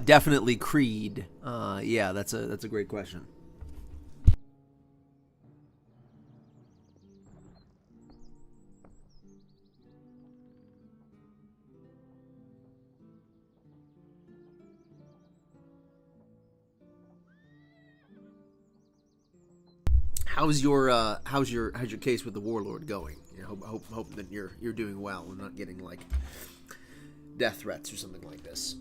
Definitely Creed. Yeah, that's a great question. How's your case with the warlord going? You know, hope that you're doing well and not getting like death threats or something like this.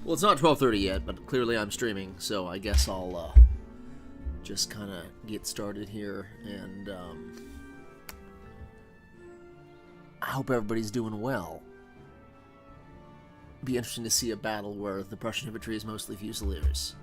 Well, it's not 12:30 yet, but clearly I'm streaming, so I guess I'll just kind of get started here, and I hope everybody's doing well. Be interesting to see a battle where the Prussian infantry is mostly Fusiliers.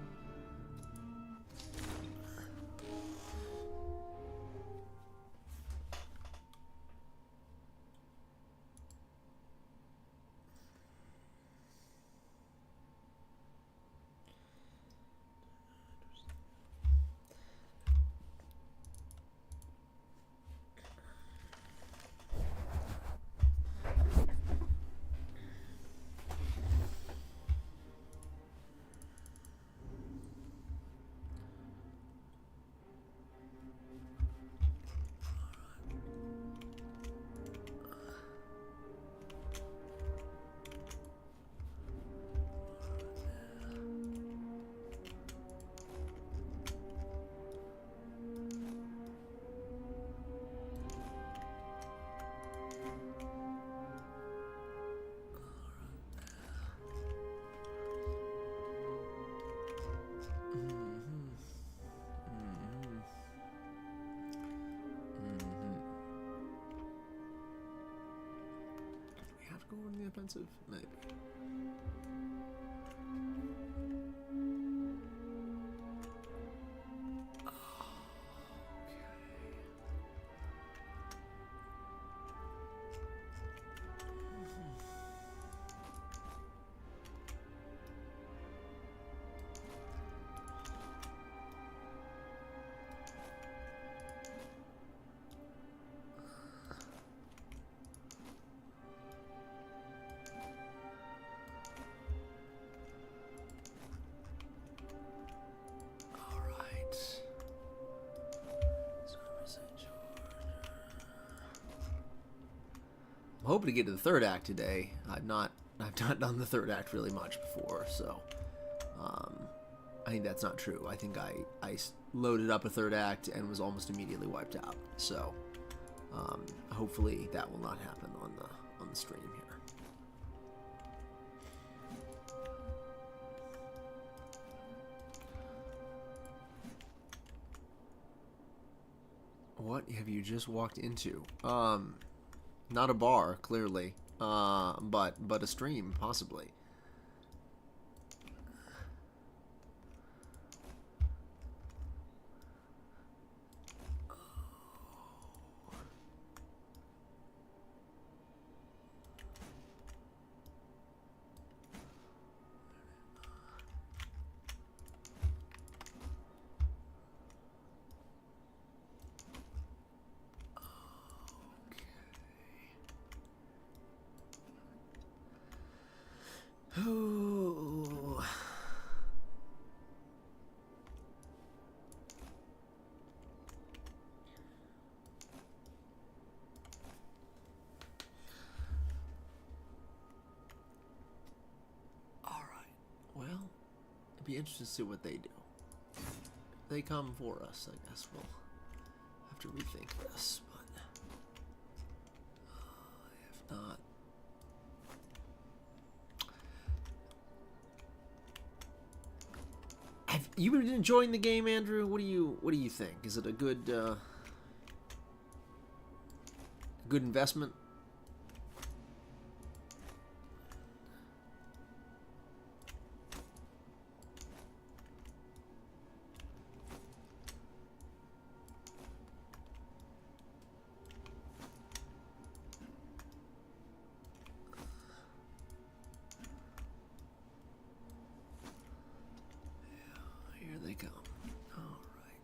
expensive? Maybe. I'm hoping to get to the third act today. I've not done the third act really much before, so I think that's not true. I think I loaded up a third act and was almost immediately wiped out. So hopefully that will not happen on the stream here. What have you just walked into? Not a bar, clearly, but a stream, possibly. Oh. All right. Well, it'd be interesting to see what they do. If they come for us, I guess we'll have to rethink this. But if not. Have you been enjoying the game, Andrew? What do you think? Is it a good investment? Here they come. All right.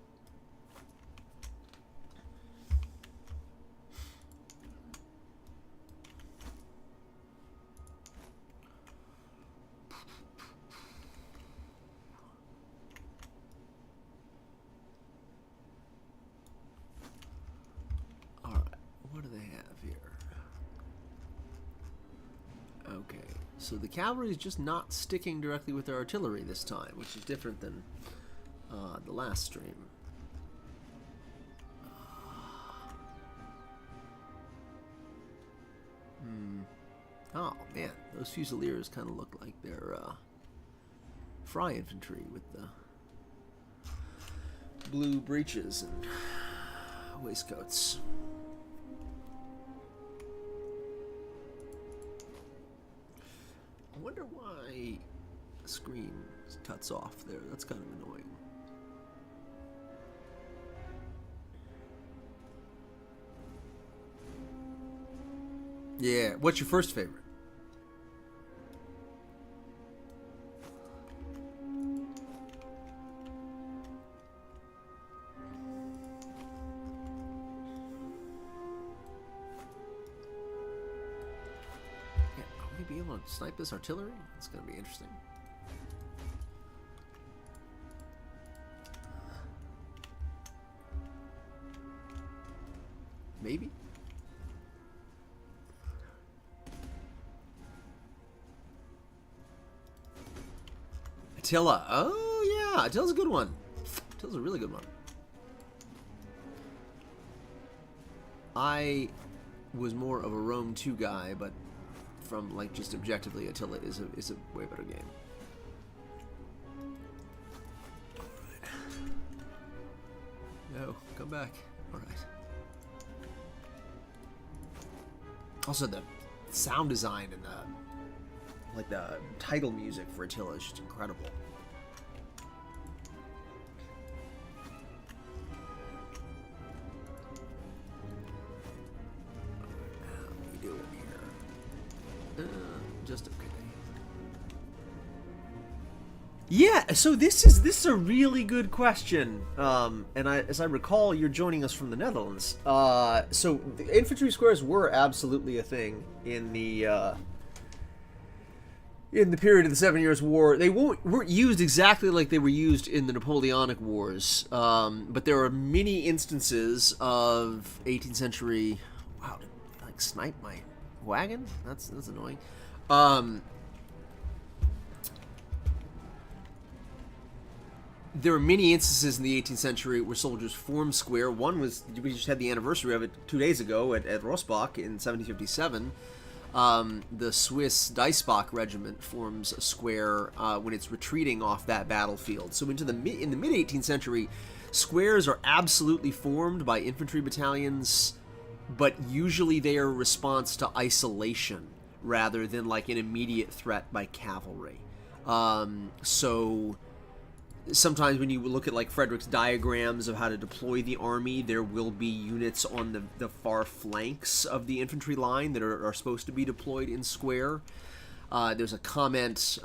All right. What do they have here? Okay. So the cavalry is just not sticking directly with their artillery this time, which is different than the last stream. Oh man, those Fusiliers kind of look like they're Fry infantry with the blue breeches and waistcoats. I wonder why the screen cuts off there. That's kind of annoying. Yeah, what's your first favorite? Yeah, are we be able to snipe this artillery? It's going to be interesting. Maybe? Attila. Oh, yeah. Attila's a good one. Attila's a really good one. I was more of a Rome 2 guy, but from, like, just objectively, Attila is a way better game. Alright. No, come back. Alright. Also, the sound design in like the title music for Attila is just incredible. How we doing here? Just okay. Yeah, so this is a really good question, and as I recall, you're joining us from the Netherlands. So the infantry squares were absolutely a thing in the period of the 7 Years' War. They weren't used exactly like they were used in the Napoleonic Wars, but there are many instances of 18th century. Wow, did I, like, snipe my wagon? That's annoying. There are many instances in the 18th century where soldiers formed square. One was, we just had the anniversary of it 2 days ago at Rossbach in 1757. The Swiss Diesbach regiment forms a square when it's retreating off that battlefield. So in the mid 18th century, squares are absolutely formed by infantry battalions, but usually they are a response to isolation rather than like an immediate threat by cavalry. So sometimes when you look at like Frederick's diagrams of how to deploy the army, there will be units on the far flanks of the infantry line that are supposed to be deployed in square. There's a comment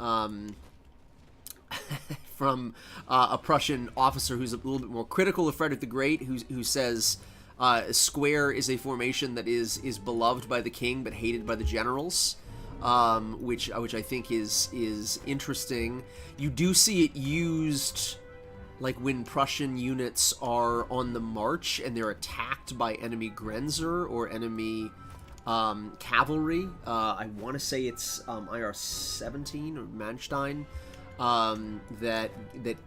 from a Prussian officer who's a little bit more critical of Frederick the Great, who says square is a formation that is beloved by the king but hated by the generals. Which I think is interesting. You do see it used like when Prussian units are on the march and they're attacked by enemy Grenzer or enemy cavalry. I want to say it's IR-17 or Manstein that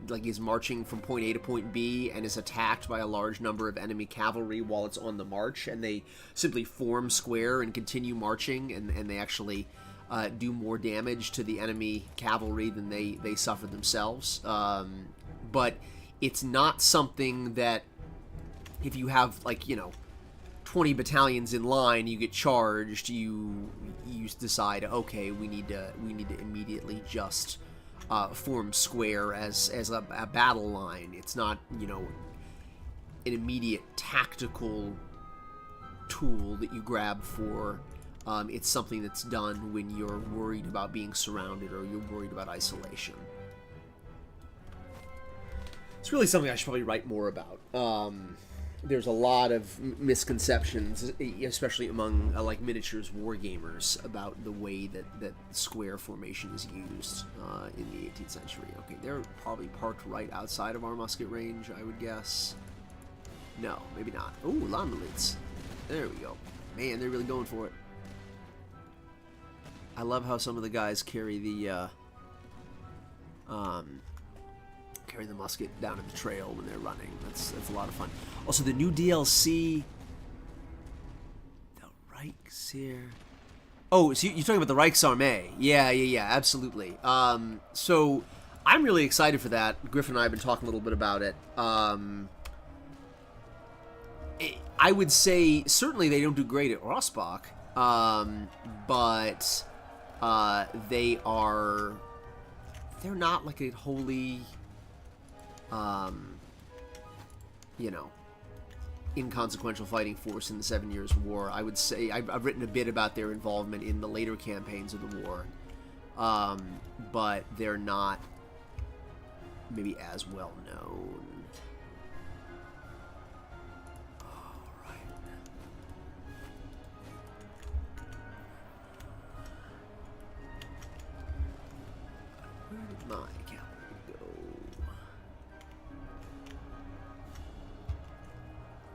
like is marching from point A to point B and is attacked by a large number of enemy cavalry while it's on the march, and they simply form square and continue marching, and they actually do more damage to the enemy cavalry than they suffer themselves. But it's not something that if you have 20 battalions in line, you get charged, you decide, okay, we need to immediately just form square as a battle line. It's not an immediate tactical tool that you grab for. It's something that's done when you're worried about being surrounded or you're worried about isolation. It's really something I should probably write more about. There's a lot of misconceptions, especially among miniatures wargamers, about the way that square formation is used in the 18th century. Okay, they're probably parked right outside of our musket range, I would guess. No, maybe not. Ooh, Landolitz. There we go. Man, they're really going for it. I love how some of the guys carry the musket down at the trail when they're running. That's a lot of fun. Also, the new DLC, the Reichsheer. Oh, so you're talking about the Reichsarmee? Yeah, absolutely. So I'm really excited for that. Griffin and I have been talking a little bit about it. I would say certainly they don't do great at Rossbach, but they're not like a wholly inconsequential fighting force in the 7 Years' War. I would say I've written a bit about their involvement in the later campaigns of the war, but they're not maybe as well known. Where did my cavalry go?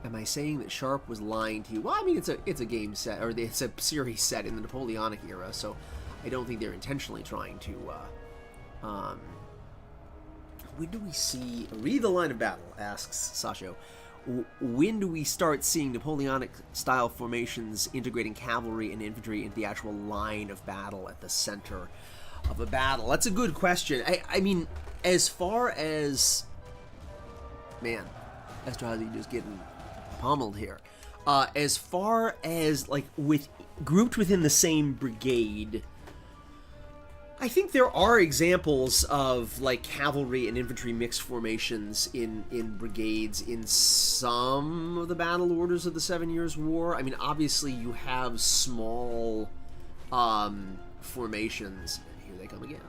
Am I saying that Sharp was lying to you? Well, I mean, it's a game set, or it's a series set in the Napoleonic era, so I don't think they're intentionally trying to. When do we see? Read the line of battle, asks Sasho. When do we start seeing Napoleonic-style formations integrating cavalry and infantry into the actual line of battle at the center of a battle? That's a good question. I mean, as far as... Man, Esterhazy just getting pommeled here. As far as, grouped within the same brigade... I think there are examples of like cavalry and infantry mixed formations in brigades in some of the battle orders of the 7 Years' War. I mean, obviously you have small formations. Here they come again.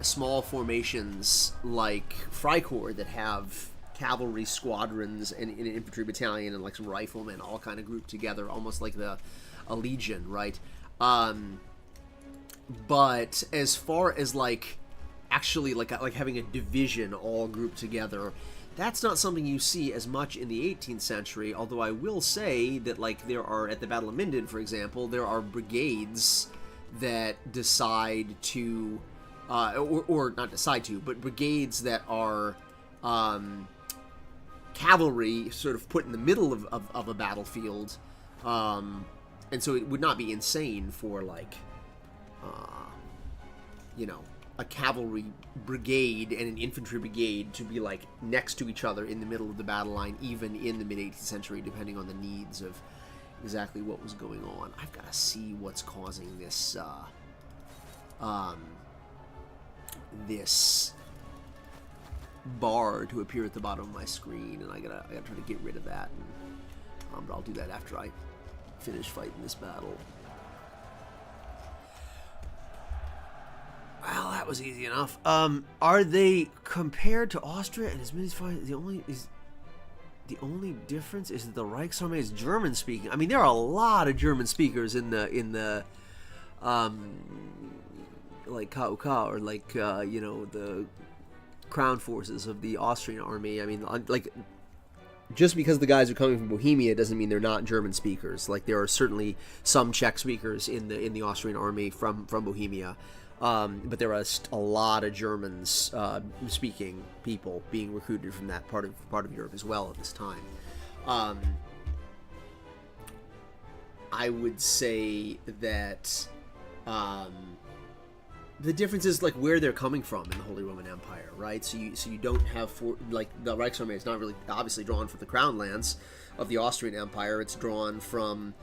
Small formations like Freikorps that have cavalry squadrons and an infantry battalion and like some riflemen all kind of grouped together, almost like a legion, right? But as far as like actually like having a division all grouped together, that's not something you see as much in the 18th century. Although I will say that like there are, at the Battle of Minden, for example, there are brigades that decide to, or not decide to, but brigades that are cavalry sort of put in the middle of a battlefield, and so it would not be insane for like a cavalry brigade and an infantry brigade to be like next to each other in the middle of the battle line, even in the mid-18th century, depending on the needs of exactly what was going on. I've got to see what's causing this this bar to appear at the bottom of my screen, and I gotta try to get rid of that. And, but I'll do that after I finish fighting this battle. Well, that was easy enough. Are they compared to Austria and as many as the only difference is that the Reichsarmee is German speaking? I mean, there are a lot of German speakers in the like KUK, or like the crown forces of the Austrian army. I mean, like, just because the guys are coming from Bohemia doesn't mean they're not German speakers. Like, there are certainly some Czech speakers in the Austrian army from Bohemia. But there are a lot of Germans speaking people being recruited from that part of Europe as well at this time. I would say that the difference is like where they're coming from in the Holy Roman Empire, right? So you don't have like the Reichsarmee is not really obviously drawn from the crown lands of the Austrian Empire. It's drawn from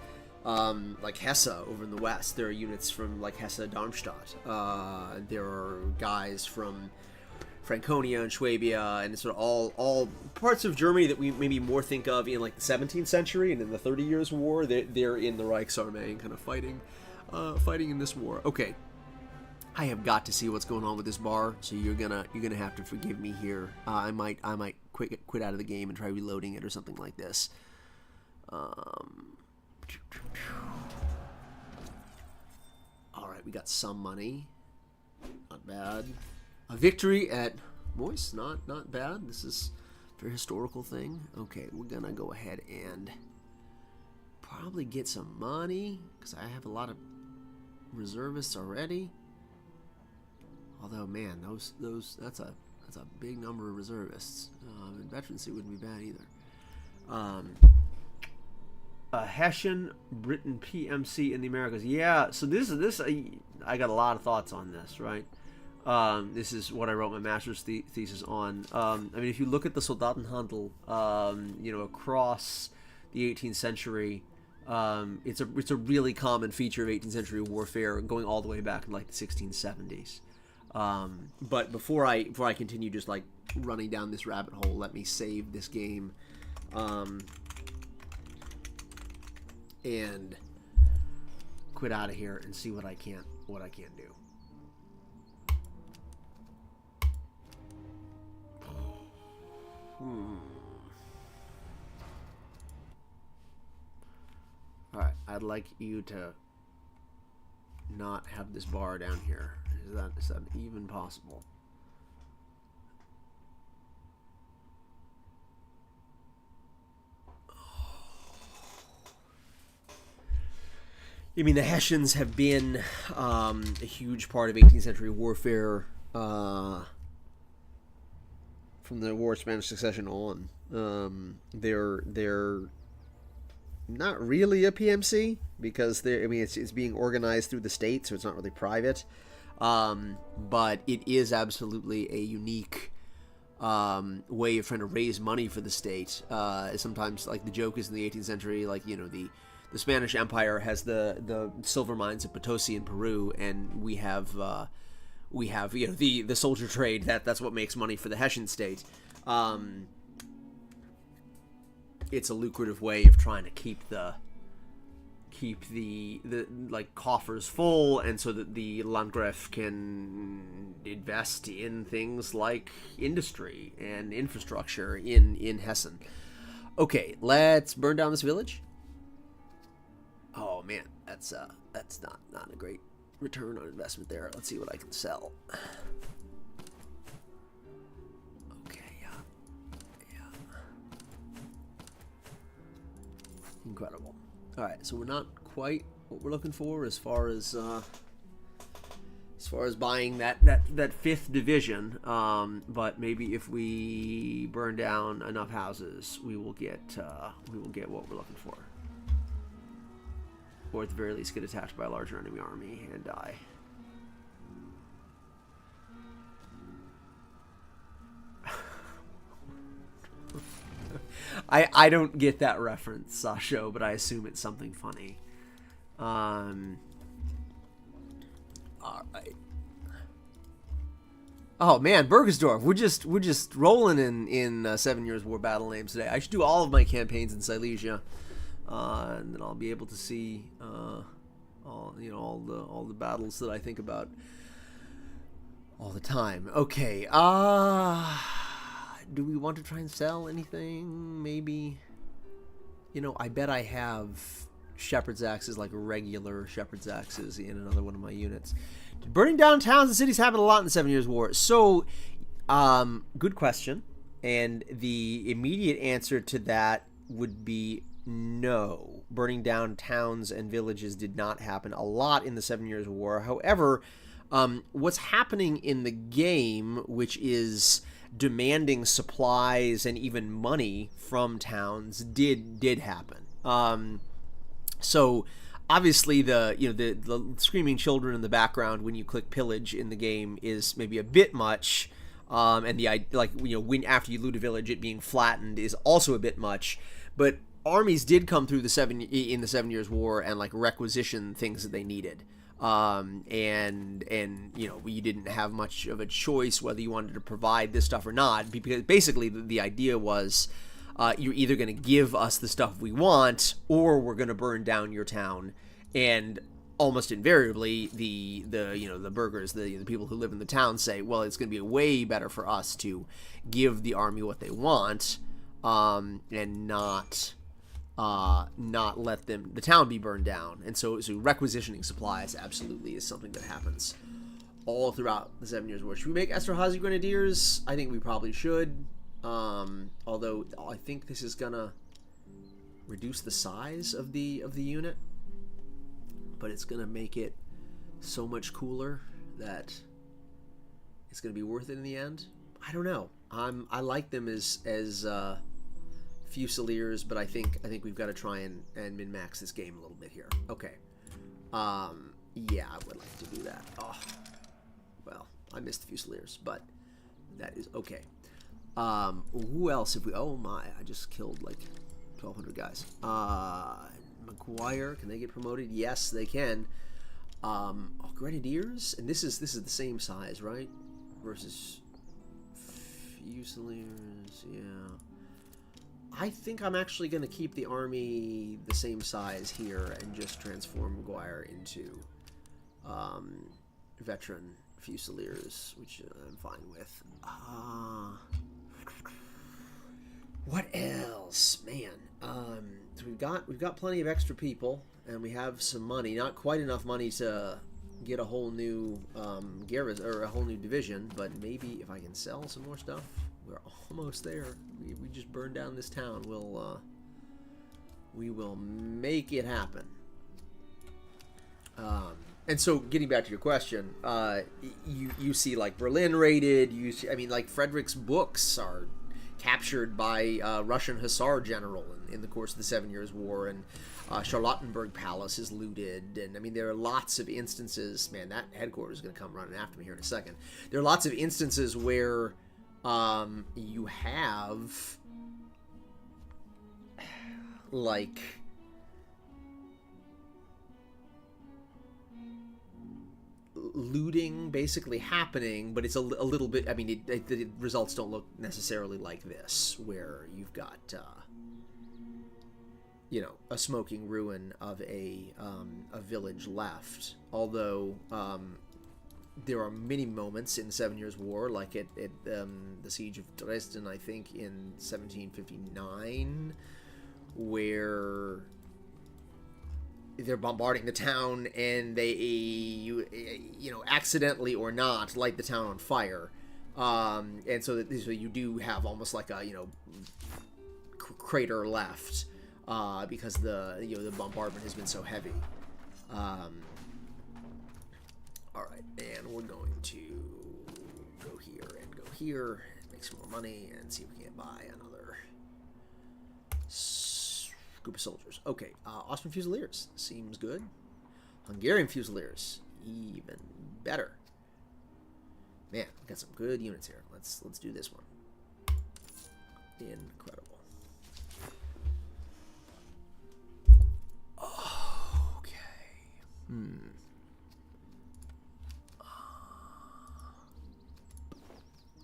like Hesse over in the west. There are units from like Hesse, Darmstadt. There are guys from Franconia and Swabia, and sort of all parts of Germany that we maybe more think of in like the 17th century and in the 30 Years' War. They're in the Reichsarmee and kind of fighting in this war. Okay, I have got to see what's going on with this bar, so you're gonna have to forgive me here. I might quit out of the game and try reloading it or something like this. Alright, we got some money. Not bad. A victory at Moist, not bad. This is a very historical thing. Okay, we're gonna go ahead and probably get some money, because I have a lot of reservists already. Although, man, that's a big number of reservists. And veterancy wouldn't be bad either. Hessian Britain PMC in the Americas. Yeah, so this I got a lot of thoughts on this, right? This is what I wrote my master's thesis on. I mean, if you look at the Soldatenhandel, across the 18th century, it's a really common feature of 18th century warfare, going all the way back in like the 1670s. But before I continue just like running down this rabbit hole, let me save this game. And quit out of here and see what I can do. Alright, I'd like you to not have this bar down here. Is that even possible? I mean, the Hessians have been a huge part of 18th century warfare from the War of Spanish Succession on. They're not really a PMC because it's being organized through the state, so it's not really private. But it is absolutely a unique way of trying to raise money for the state. Sometimes, like, the joke is in the 18th century, like, the the Spanish Empire has the silver mines of Potosi in Peru, and we have the soldier trade. That's what makes money for the Hessian state. It's a lucrative way of trying to keep the like coffers full, and so that the Landgraf can invest in things like industry and infrastructure in Hessen. Okay, let's burn down this village. Oh man, that's not a great return on investment there. Let's see what I can sell. Okay, yeah. Incredible. All right, so we're not quite what we're looking for as far as buying that fifth division. But maybe if we burn down enough houses, we will get what we're looking for, or at the very least get attacked by a larger enemy army and die. I don't get that reference, Sasho, but I assume it's something funny. All right. Oh man, Burgersdorf. We're just rolling in 7 Years' War battle names today. I should do all of my campaigns in Silesia, and then I'll be able to see all the battles that I think about all the time. Okay. Do we want to try and sell anything? Maybe. I bet I have shepherd's axes, like regular shepherd's axes, in another one of my units. Burning down towns and cities happened a lot in the 7 Years' War. So, good question. And the immediate answer to that would be no. Burning down towns and villages did not happen a lot in the 7 Years' War. However, what's happening in the game, which is demanding supplies and even money from towns, did happen. So obviously the screaming children in the background when you click pillage in the game is maybe a bit much, and when after you loot a village it being flattened is also a bit much. But armies did come through the 7 Years' War and like requisition things that they needed. And you didn't have much of a choice whether you wanted to provide this stuff or not, because basically the idea was you're either going to give us the stuff we want or we're going to burn down your town. And almost invariably the burghers, the people who live in the town say, well, it's going to be way better for us to give the army what they want, and not let the town be burned down. And so requisitioning supplies absolutely is something that happens all throughout the 7 Years' War. Should we make Esterhazy Grenadiers? I think we probably should. Although I think this is gonna reduce the size of the unit, but it's gonna make it so much cooler that it's gonna be worth it in the end. I don't know. I like them as Fusiliers, but I think we've got to try and min-max this game a little bit here. Okay. Yeah, I would like to do that. Oh, well, I missed the Fusiliers, but that is okay. Who else have we... Oh my, I just killed like 1,200 guys. McGuire, can they get promoted? Yes, they can. Grenadiers? And this is the same size, right? Versus Fusiliers, yeah. I think I'm actually going to keep the army the same size here and just transform McGuire into veteran Fusiliers, which I'm fine with. What else? Man, so we've got plenty of extra people, and we have some money. Not quite enough money to get a whole new garrison or a whole new division, but maybe if I can sell some more stuff. We're almost there. We just burned down this town. We will make it happen. And so, getting back to your question, you see like Berlin raided. Like Frederick's books are captured by Russian Hussar general in the course of the 7 Years' War, and Charlottenburg Palace is looted. And there are lots of instances. Man, that headquarters is going to come running after me here in a second. There are lots of instances where you have like looting basically happening, but it's a little bit. I mean, the results don't look necessarily like this, where you've got a smoking ruin of a village left. Although there are many moments in the 7 Years' War, like at the Siege of Dresden, I think in 1759, where they're bombarding the town and they, accidentally or not, light the town on fire. And so you do have almost like a, crater left because the bombardment has been so heavy. All right, and we're going to go here, make some more money, and see if we can't buy another group of soldiers. Okay, Austrian Fusiliers seems good. Hungarian Fusiliers, even better. Man, we got some good units here. Let's do this one. Incredible. Okay.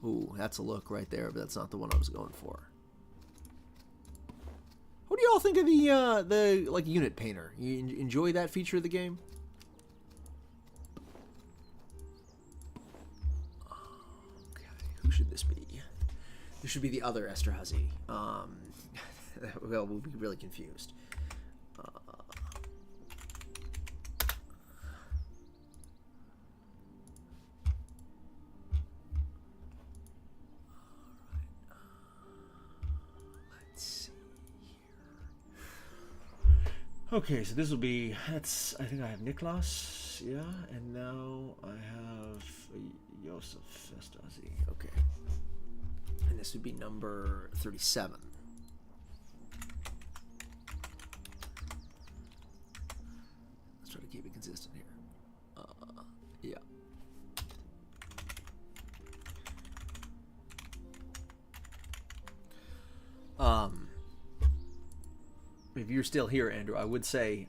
Ooh, that's a look right there, but that's not the one I was going for. What do y'all think of the like unit painter? You enjoy that feature of the game? Okay, who should this be? This should be the other Esterhazy. Well, we'll be really confused. Okay, so this will be, I think I have Niklas, yeah, and now I have Josef Esterhazy, okay. And this would be number 37. Let's try to keep it consistent here. Yeah. If you're still here, Andrew, I would say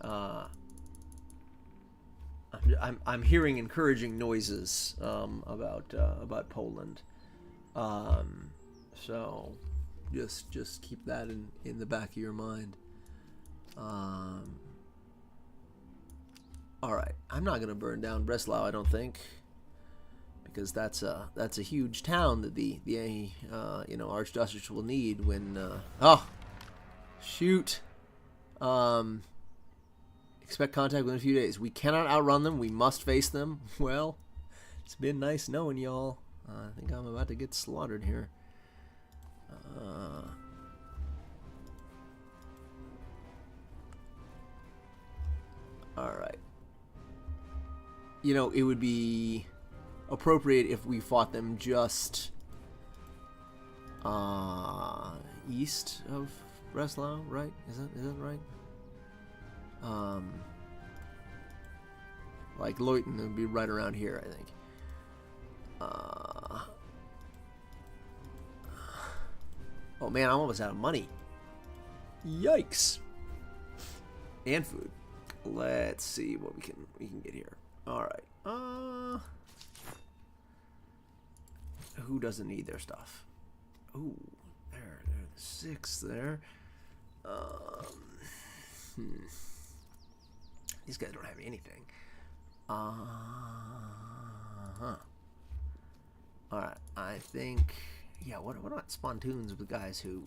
I'm hearing encouraging noises about Poland. So just keep that in the back of your mind. All right, I'm not gonna burn down Breslau, I don't think, because that's a huge town that the Archduchess will need when oh shoot. Expect contact within a few days. We cannot outrun them. We must face them. Well, it's been nice knowing y'all. I think I'm about to get slaughtered here. Alright. It would be appropriate if we fought them just east of Breslau, right? Is that right? Like Leuthen would be right around here, I think. Oh man, I'm almost out of money. Yikes! And food. Let's see what we can get here. All right. Who doesn't need their stuff? Ooh, there's 6 there. These guys don't have anything. Alright, I think, yeah, what about spontoons with guys who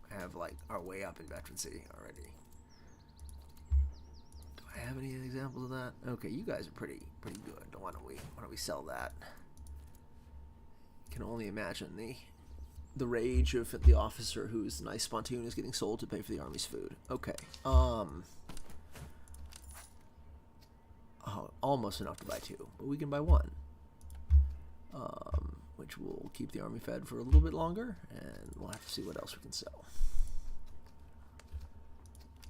have, are way up in veterancy already? Do I have any examples of that? Okay, you guys are pretty good. Why don't we sell that? Can only imagine the rage of the officer whose nice spontoon is getting sold to pay for the army's food. Okay. Almost enough to buy 2, but we can buy 1. Which will keep the army fed for a little bit longer, and we'll have to see what else we can sell.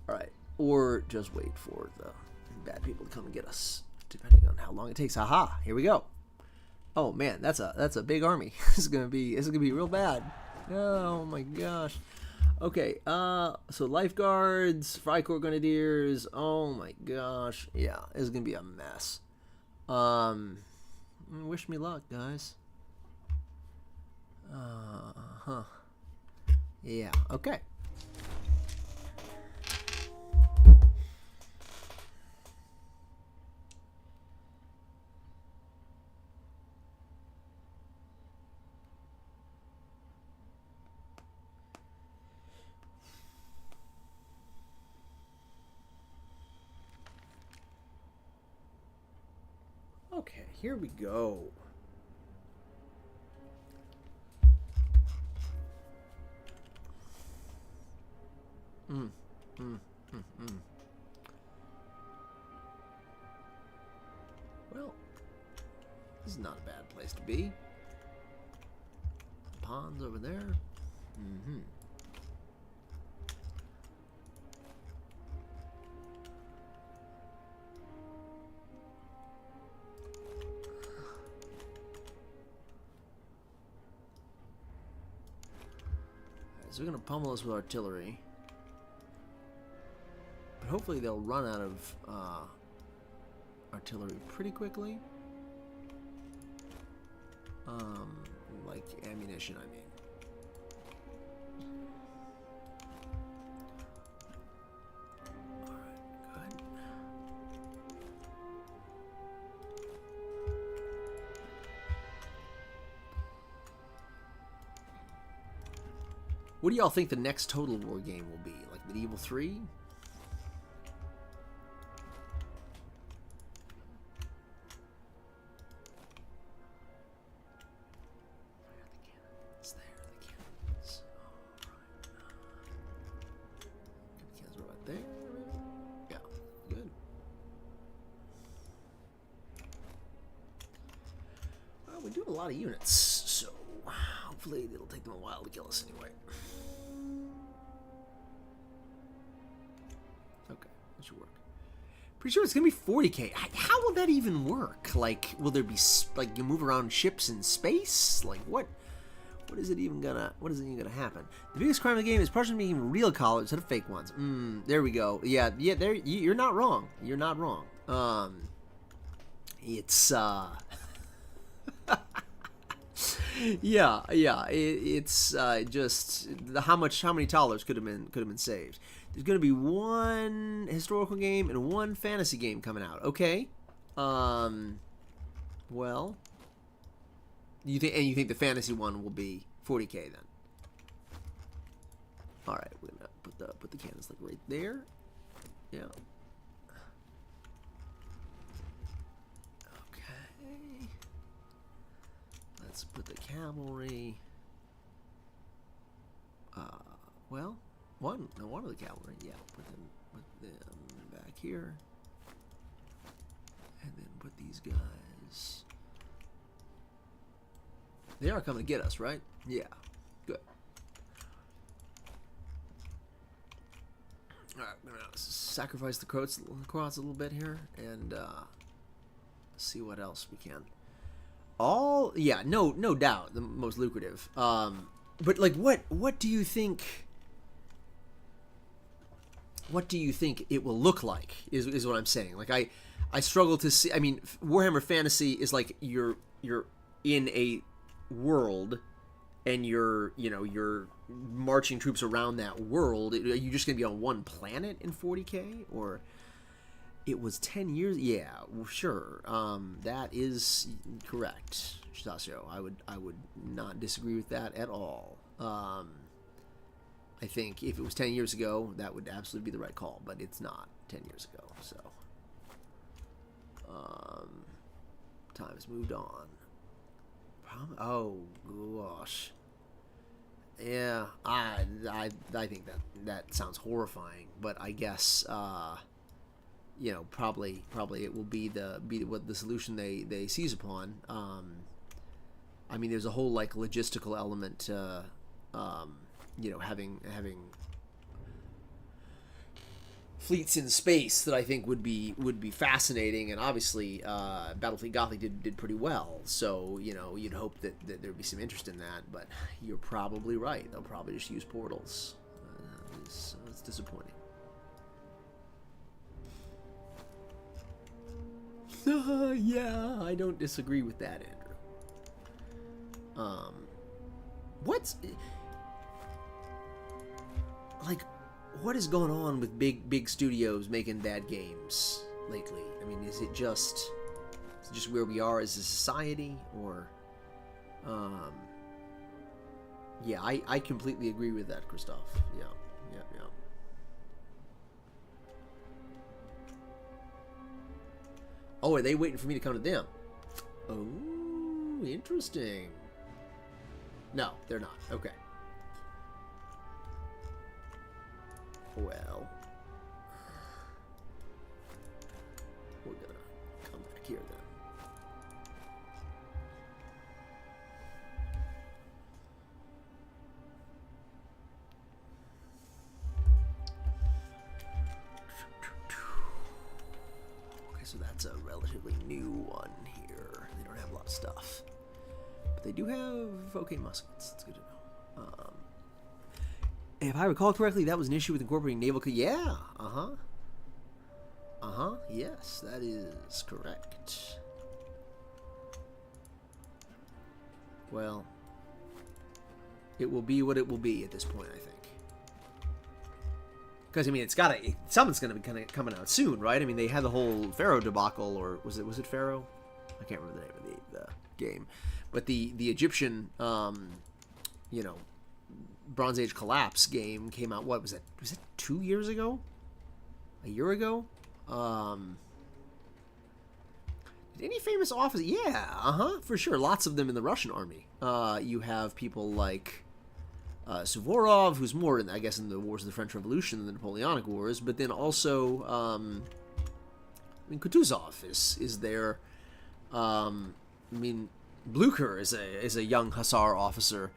Alright, or just wait for the bad people to come and get us, depending on how long it takes. Haha, here we go. Oh man, that's a big army. This is gonna be real bad. Oh my gosh. Okay, so lifeguards, Freikorps Grenadiers. Oh my gosh, yeah, this is gonna be a mess. Wish me luck, guys. Huh. Yeah, okay. Okay, here we go. Well, this is not a bad place to be. Ponds over there. So we're going to pummel us with artillery. But hopefully they'll run out of artillery pretty quickly. Like ammunition, I mean. Alright, good. What do y'all think the next Total War game will be? Like Medieval 3? Of units, so hopefully it'll take them a while to kill us anyway. Okay, that should work. Pretty sure it's gonna be 40k. How will that even work? Like, will there be like you move around ships in space? Like, what is it even gonna happen? The biggest crime of the game is partially making real collars instead of fake ones. There we go. Yeah. There, you're not wrong. You're not wrong. It's yeah, it's just how many dollars could have been saved. There's going to be one historical game and one fantasy game coming out. Okay, well, you think the fantasy one will be 40k then? All right, we're gonna put the cannons like right there. Yeah. Let's put the cavalry. Well, one of the cavalry. Yeah, put them back here, and then put these guys. They are coming to get us, right? Yeah, good. All right, we're gonna sacrifice the Croats a little bit here, and see what else we can. Yeah, no doubt the most lucrative. But like, what do you think? What do you think it will look like? Is what I'm saying. Like, I struggle to see. I mean, Warhammer Fantasy is like you're in a world, and you're marching troops around that world. Are you just gonna be on one planet in 40k, or? It was 10 years. Yeah, sure. That is correct, Stasio. I would not disagree with that at all. I think if it was 10 years ago, that would absolutely be the right call, but it's not 10 years ago. So, time has moved on. Oh gosh. Yeah, I think that sounds horrifying, but I guess. Probably it will be what the solution they seize upon. I mean, there's a whole like logistical element to, having fleets in space that I think would be fascinating, and obviously Battlefleet Gothic did pretty well. So you'd hope that there'd be some interest in that, but you're probably right. They'll probably just use portals. It's disappointing. Yeah, I don't disagree with that, Andrew. What's like, what is going on with big studios making bad games lately? I mean, is it just where we are as a society, or yeah, I completely agree with that, Christoph. Yeah. Oh, are they waiting for me to come to them? Oh, interesting. No, they're not. Okay. Well, we're gonna come back here then. Okay, so that's a relatively new one here. They don't have a lot of stuff, but they do have okay muskets. It's good to know. If I recall correctly, that was an issue with incorporating naval. Yeah. Yes, that is correct. Well, it will be what it will be at this point, I think. Because I mean, something's gonna be kind of coming out soon, right? I mean, they had the whole Pharaoh debacle, or was it Pharaoh? I can't remember the name of the game, but the Egyptian, Bronze Age collapse game came out. What was it? Was it 2 years ago? A year ago? Did any famous officers? Yeah, for sure. Lots of them in the Russian army. You have people like Suvorov, who's more, I guess, in the Wars of the French Revolution than the Napoleonic Wars. But then also, Kutuzov is there. Blucher is a young hussar officer.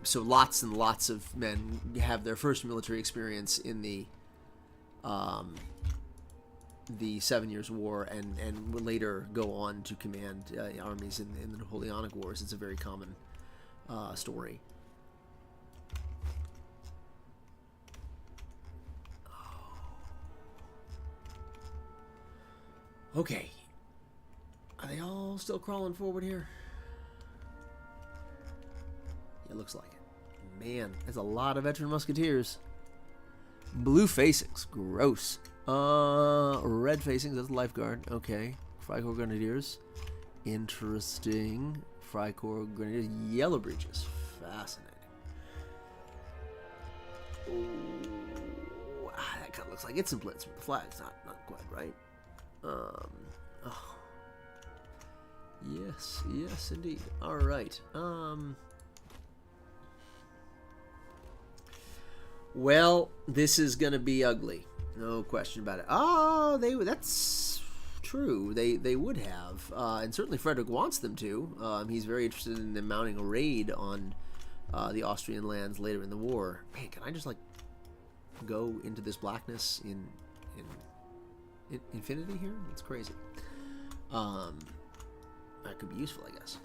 So lots and lots of men have their first military experience in the 7 Years' War, and will later go on to command armies in the Napoleonic Wars. It's a very common story. Okay. Are they all still crawling forward here? It looks like it. Man, that's a lot of veteran musketeers. Blue facings, gross. Red facings, that's lifeguard. Okay. Freikorps Grenadiers, interesting. Freikorps Grenadiers, yellow breeches, fascinating. Ooh, that kind of looks like it's in blitz, but the flag's not quite right. Yes, indeed. All right. Well, this is gonna be ugly, no question about it. Oh, that's true. They would have, and certainly Frederick wants them to. He's very interested in them mounting a raid on the Austrian lands later in the war. Man, can I just go into this blackness in infinity here? That's crazy. That could be useful, I guess.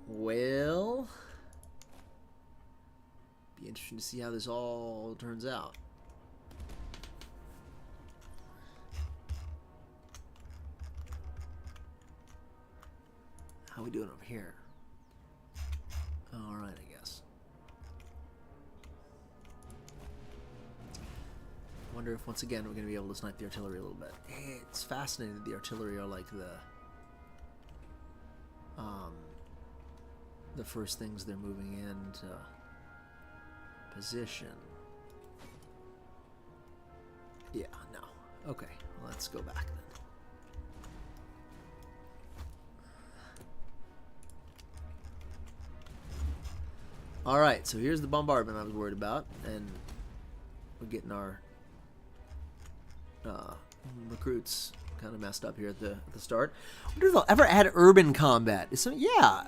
Well, be interesting to see how this all turns out. How we doing over here? All right, I guess. Wonder if once again we're going to be able to snipe the artillery a little bit. It's fascinating that the artillery are like the first things they're moving into position. Yeah, no. Okay, let's go back then. Alright, so here's the bombardment I was worried about, and we're getting our recruits kind of messed up here at the start. I wonder if they'll ever add urban combat. So, yeah,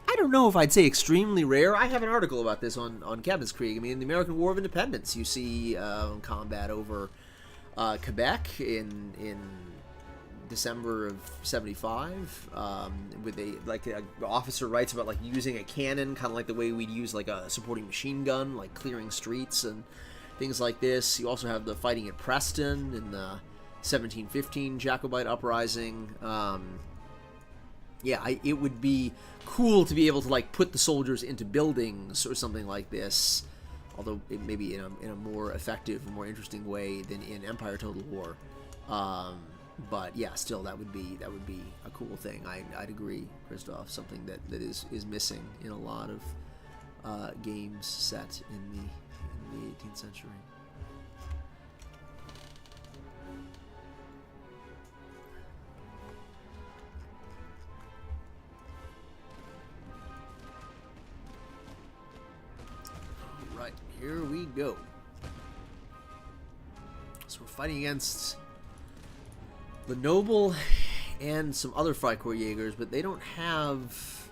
I don't know if I'd say extremely rare. I have an article about this on Cabin's Creek. I mean, in the American War of Independence, you see combat over Quebec in December of 75, with a officer writes about like using a cannon, kind of like the way we'd use like a supporting machine gun, like clearing streets and things like this. You also have the fighting at Preston in the 1715 Jacobite uprising. Yeah, it would be cool to be able to like put the soldiers into buildings or something like this, although it may be in a more effective, more interesting way than in Empire Total War. But yeah, still that would be a cool thing. I'd agree, Christoph. Something that is missing in a lot of games set in the 18th century. Right, here we go. So we're fighting against the Noble and some other Freikorps Jaegers, but they don't have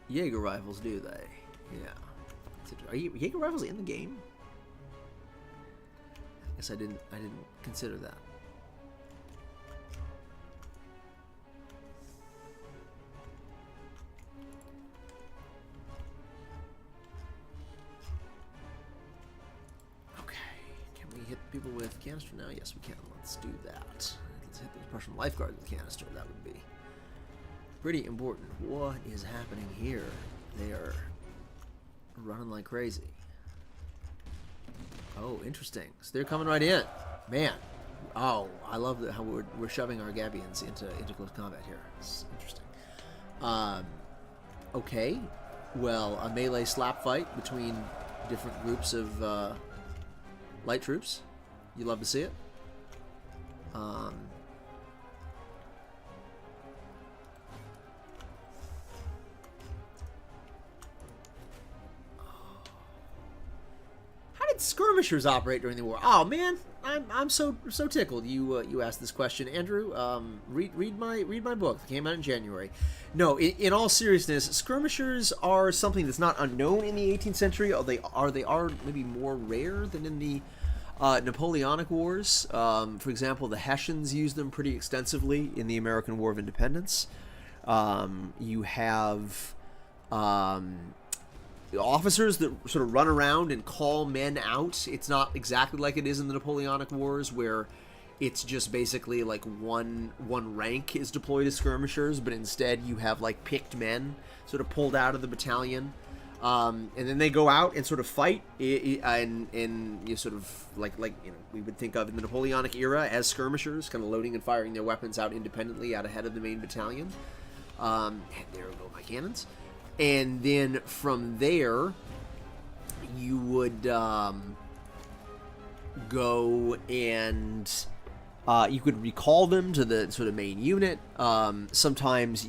Jaeger rifles, do they? Yeah. Are Jaeger rifles in the game? I guess I didn't consider that. Hit people with canister now? Yes, we can. Let's do that. Let's hit those Prussian lifeguards with canister. That would be pretty important. What is happening here? They are running like crazy. Oh, interesting. So they're coming right in. Man. Oh, I love how we're shoving our Gabions into close combat here. It's interesting. Okay. Well, a melee slap fight between different groups of light troops. You love to see it. How did skirmishers operate during the war? Oh man, I'm so tickled you asked this question, Andrew. Read my book that came out in January. No, in all seriousness, skirmishers are something that's not unknown in the 18th century. They are maybe more rare than in the Napoleonic Wars. For example, the Hessians used them pretty extensively in the American War of Independence. You have officers that sort of run around and call men out. It's not exactly like it is in the Napoleonic Wars, where it's just basically like one rank is deployed as skirmishers, but instead you have like picked men sort of pulled out of the battalion. And then they go out and sort of fight, and you sort of like we would think of in the Napoleonic era as skirmishers, kind of loading and firing their weapons out independently out ahead of the main battalion. And there go my cannons. And then from there, you would go and you could recall them to the sort of main unit. Sometimes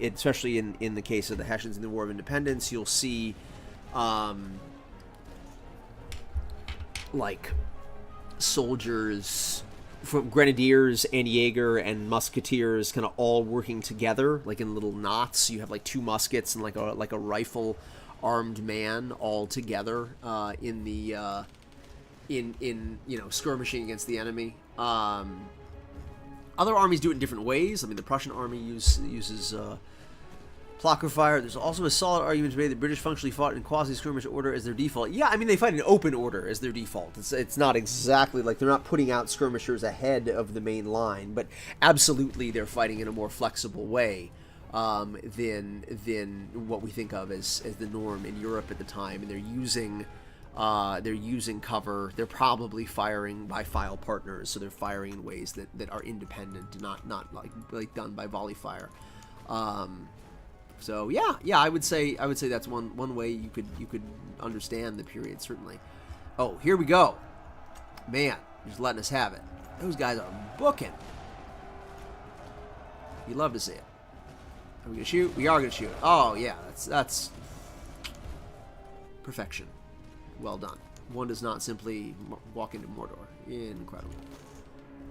especially in the case of the Hessians in the War of Independence, you'll see like soldiers from grenadiers and Jaeger and musketeers kind of all working together, like in little knots. You have like two muskets and like a rifle armed man all together in the skirmishing against the enemy. Other armies do it in different ways. I mean, the Prussian army uses Plaka fire. There's also a solid argument to be made that the British functionally fought in quasi-skirmish order as their default. Yeah, I mean, they fight in open order as their default. It's not exactly like they're not putting out skirmishers ahead of the main line, but absolutely they're fighting in a more flexible way than what we think of as the norm in Europe at the time. And they're using cover. They're probably firing by file partners, so they're firing in ways that are independent, not like done by volley fire. So yeah, I would say that's one way you could understand the period, certainly. Oh, here we go. Man, just letting us have it. Those guys are booking. You love to see it. Are we gonna shoot? We are gonna shoot. Oh yeah, that's perfection. Well done. One does not simply walk into Mordor. Incredible.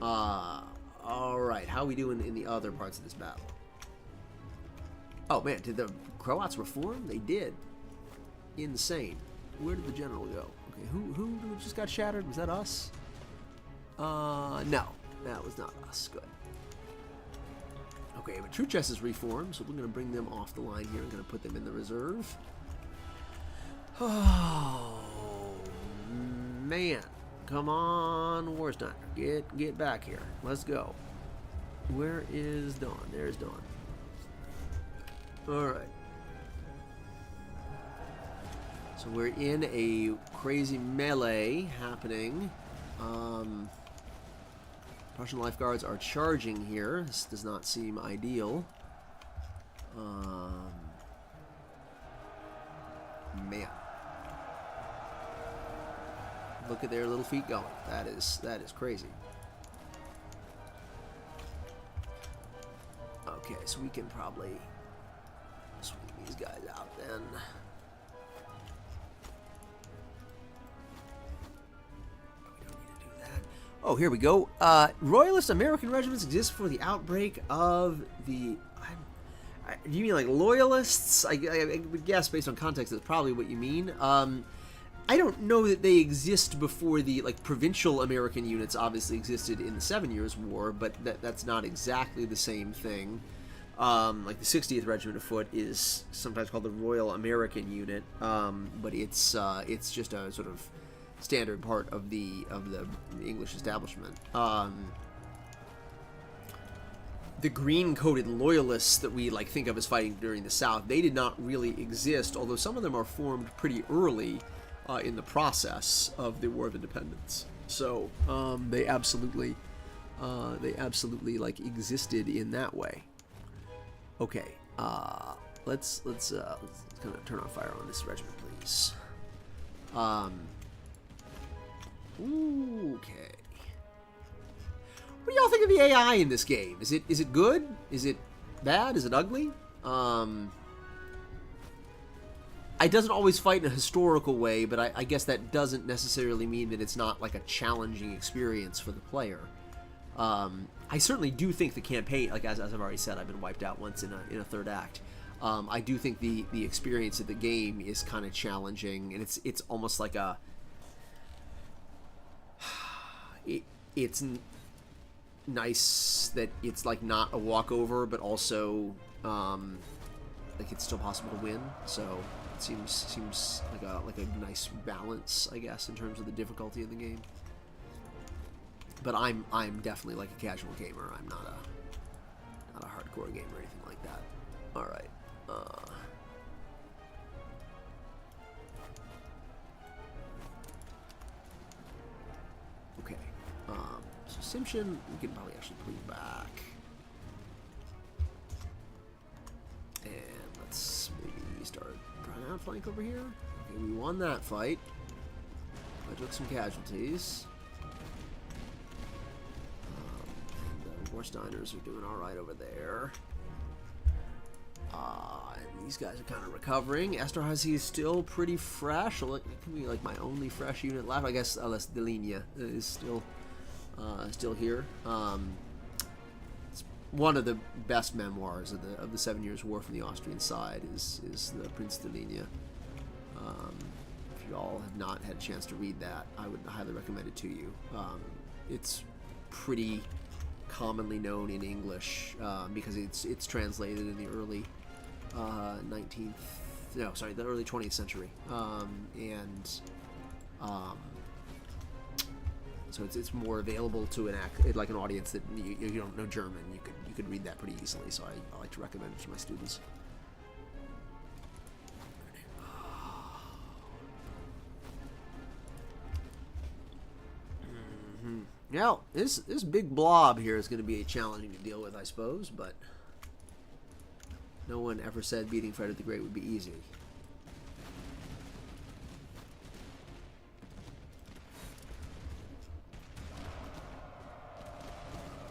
All right. How are we doing in the other parts of this battle? Oh man, did the Croats reform? They did. Insane. Where did the general go? Okay, who just got shattered? Was that us? No, that was not us. Good. Okay, but True Chess is reformed, so we're going to bring them off the line here and going to put them in the reserve. Oh, man. Come on, Warsteiner. Get back here. Let's go. Where is Dawn? There's Dawn. Alright. So we're in a crazy melee happening. Prussian Lifeguards are charging here. This does not seem ideal. Man. Look at their little feet going. That is crazy. Okay, so we can probably swing these guys out then. We don't need to do that. Oh, here we go. Royalist American regiments exist before the outbreak of the... do you mean like loyalists? I would guess based on context that's probably what you mean. I don't know that they exist before the, like, provincial American units obviously existed in the 7 Years' War, but that's not exactly the same thing. Like the 60th Regiment of Foot is sometimes called the Royal American Unit, but it's just a sort of standard part of the English establishment. The green-coated loyalists that we like think of as fighting during the South, they did not really exist, although some of them are formed pretty early in the process of the War of Independence. So they absolutely like existed in that way. Okay, let's kind of turn on fire on this regiment, please. Okay. What do y'all think of the AI in this game? Is it good? Is it bad? Is it ugly? It doesn't always fight in a historical way, but I guess that doesn't necessarily mean that it's not like a challenging experience for the player. I certainly do think the campaign, like as I've already said, I've been wiped out once in a third act. I do think the experience of the game is kind of challenging, and it's almost like a it's nice that it's like not a walkover, but also like it's still possible to win. So it seems like a nice balance, I guess, in terms of the difficulty of the game. But I'm definitely like a casual gamer. I'm not a hardcore gamer or anything like that. All right. Okay. So Simpson, we can probably actually pull you back. And let's maybe start trying to outflank over here. Okay, we won that fight. I took some casualties. Warsteiners are doing all right over there. And these guys are kind of recovering. Esterhazy is still pretty fresh. It can be like my only fresh unit left. I guess unless Delinia is still here. It's one of the best memoirs of the 7 Years' War from the Austrian side is the Prince Delinia. If you all have not had a chance to read that, I would highly recommend it to you. It's pretty commonly known in English because it's translated in the early the early 20th century, so it's more available to an audience that you don't know German. You could read that pretty easily. So I like to recommend it to my students. Now, this big blob here is going to be challenging to deal with, I suppose, but no one ever said beating Frederick the Great would be easy.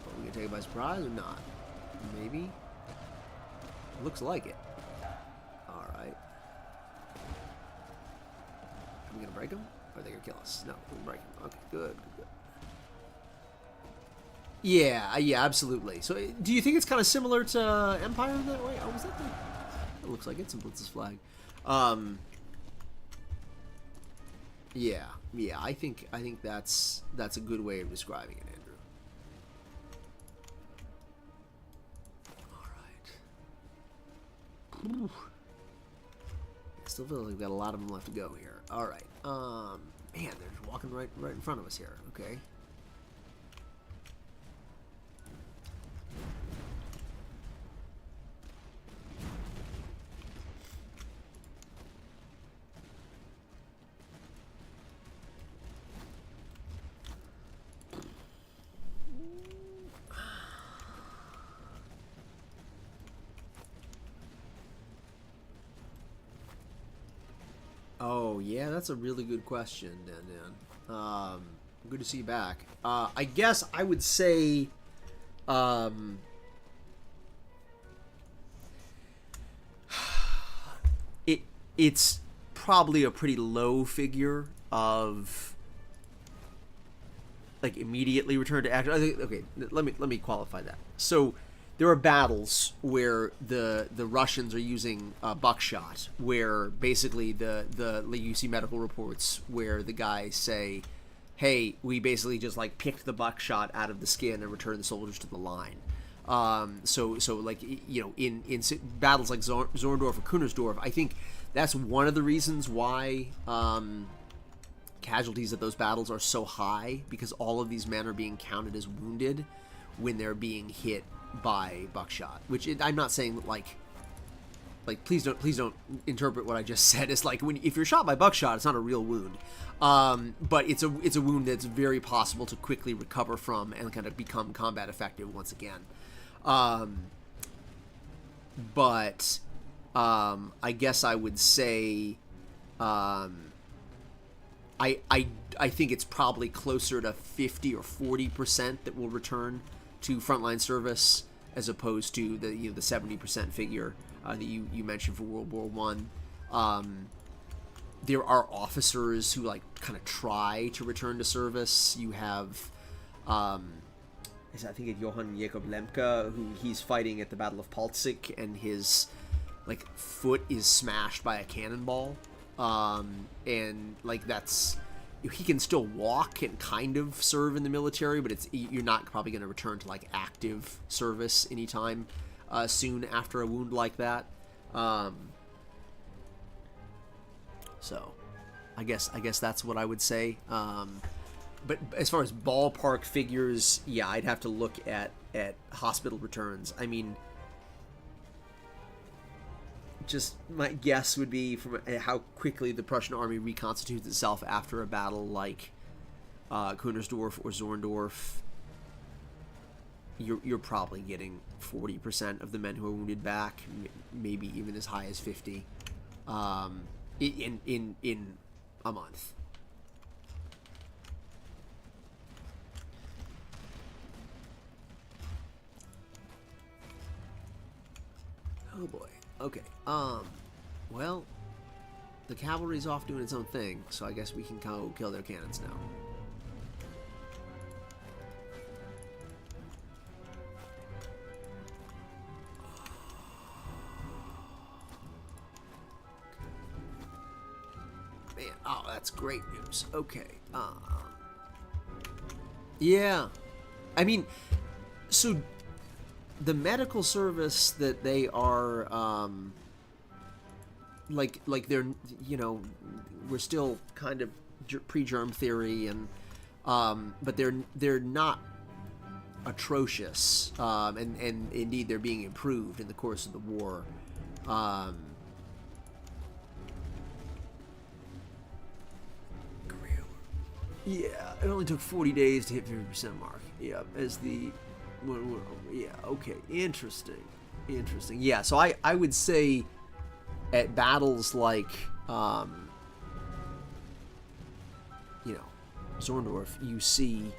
Are we going to take it by surprise or not? Maybe? Looks like it. Alright. Are we going to break them? Or are they going to kill us? No, we're going to break them. Okay, good. Yeah, absolutely. So, do you think it's kind of similar to Empire in that way? Oh, was that it looks like it's a Blitz's flag. Yeah. I think that's a good way of describing it, Andrew. Still feel like we've got a lot of them left to go here. All right. Man, they're just walking right in front of us here. Okay. Oh, yeah, that's a really good question, Dan. Good to see you back. I guess I would say, it's probably a pretty low figure of like immediately return to action. I think, okay, let me qualify that. So there are battles where the Russians are using buckshot, where basically you see medical reports where the guys say, "Hey, we basically just like picked the buckshot out of the skin and returned the soldiers to the line." So like, you know, in battles like Zorndorf or Kunersdorf, I think that's one of the reasons why casualties at those battles are so high, because all of these men are being counted as wounded when they're being hit by buckshot. Which I'm not saying like please don't interpret what I just said as like if you're shot by buckshot, it's not a real wound, but it's a wound that's very possible to quickly recover from and kind of become combat effective once again. But I guess I would say I think it's probably closer to 50 or 40% that will return to frontline service, as opposed to the 70% figure that you mentioned for World War One. There are officers who like kind of try to return to service. You have I think it's Johann Jakob Lemke, who he's fighting at the Battle of Paltzig, and his like foot is smashed by a cannonball, and like that's. He can still walk and kind of serve in the military, but you're not probably going to return to like active service anytime soon after a wound like that. So, I guess that's what I would say. But as far as ballpark figures, yeah, I'd have to look at hospital returns. I mean, just my guess would be from how quickly the Prussian army reconstitutes itself after a battle like Kunersdorf or Zorndorf. You're probably getting 40% of the men who are wounded back, maybe even as high as 50, in a month. Oh boy. Okay, well, the cavalry's off doing its own thing, so I guess we can go kill their cannons now. Man, oh, that's great news. Okay, yeah, I mean, so the medical service that they are like they're, you know, we're still kind of pre-germ theory, and but they're not atrocious, and indeed they're being improved in the course of the war. Yeah, it only took 40 days to hit 50% mark. Yeah, as the yeah, okay, interesting. Yeah, so I would say at battles like Zorndorf, you see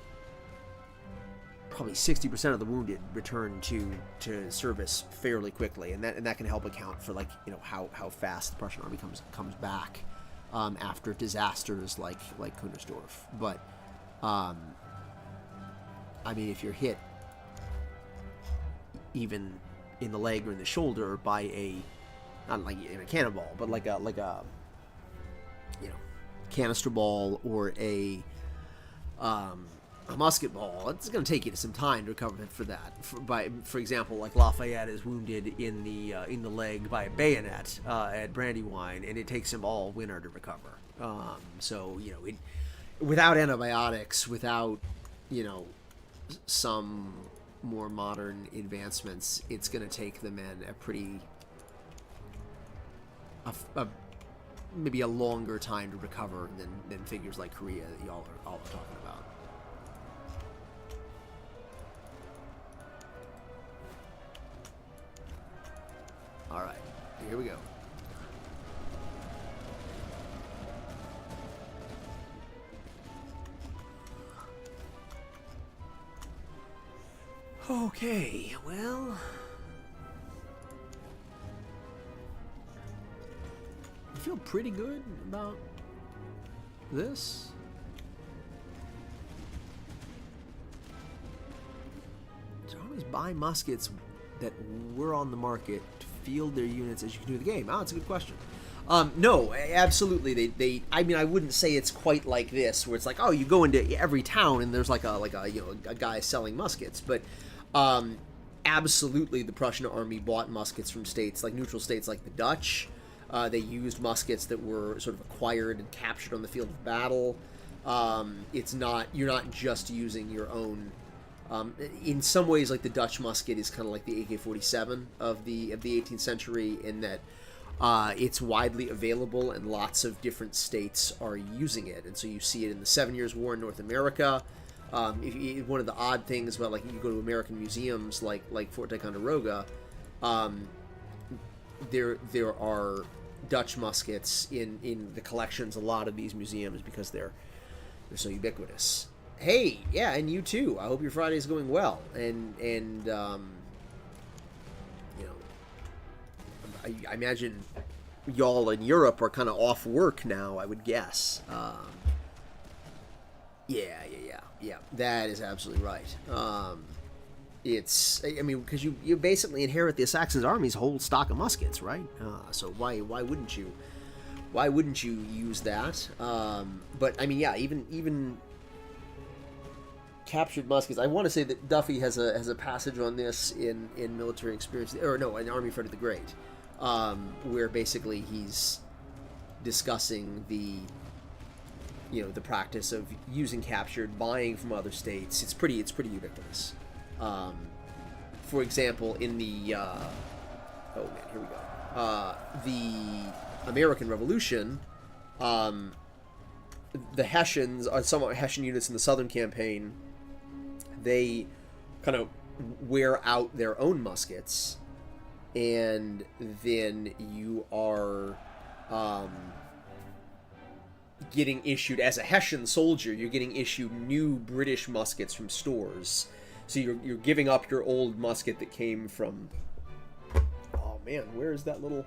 probably 60% of the wounded return to service fairly quickly, and that can help account for like, you know, how fast the Prussian army comes back after disasters like Kunersdorf. But I mean, if you're hit even in the leg or in the shoulder by not like in a cannonball, but like a canister ball or a a musket ball, it's going to take you some time to recover for that. For example, like Lafayette is wounded in the leg by a bayonet at Brandywine, and it takes him all winter to recover. So without antibiotics, without some more modern advancements, it's going to take the men maybe a longer time to recover than figures like Korea that y'all are talking about. All right, here we go. Okay, well, I feel pretty good about this. So always buy muskets that were on the market to field their units as you can do the game. Oh, that's a good question. No, absolutely. I mean, I wouldn't say it's quite like this, where it's like, oh, you go into every town and there's like a guy selling muskets, but absolutely, the Prussian army bought muskets from states like neutral states like the Dutch. They used muskets that were sort of acquired and captured on the field of battle. You're not just using your own. In some ways, like the Dutch musket is kind of like the AK-47 of the 18th century, in that it's widely available and lots of different states are using it, and so you see it in the 7 Years' War in North America. One of the odd things about, like, you go to American museums like Fort Ticonderoga, there are Dutch muskets in the collections. A lot of these museums, because they're so ubiquitous. Hey, yeah, and you too. I hope your Friday is going well, and I imagine y'all in Europe are kind of off work now, I would guess. Yeah, that is absolutely right. Because you basically inherit the Saxon army's whole stock of muskets, right? So why wouldn't you? Why wouldn't you use that? But I mean, yeah, even captured muskets. I want to say that Duffy has a passage on this in Military Experience, or no, in Army Frederick the Great, where basically he's discussing the practice of using captured, buying from other states. It's pretty ubiquitous. For example, in the the American Revolution, the Hessians, somewhat Hessian units in the Southern Campaign, they kind of wear out their own muskets, and then you are getting issued, as a Hessian soldier, you're getting issued new British muskets from stores. So you're giving up your old musket that came from, oh man, where is that little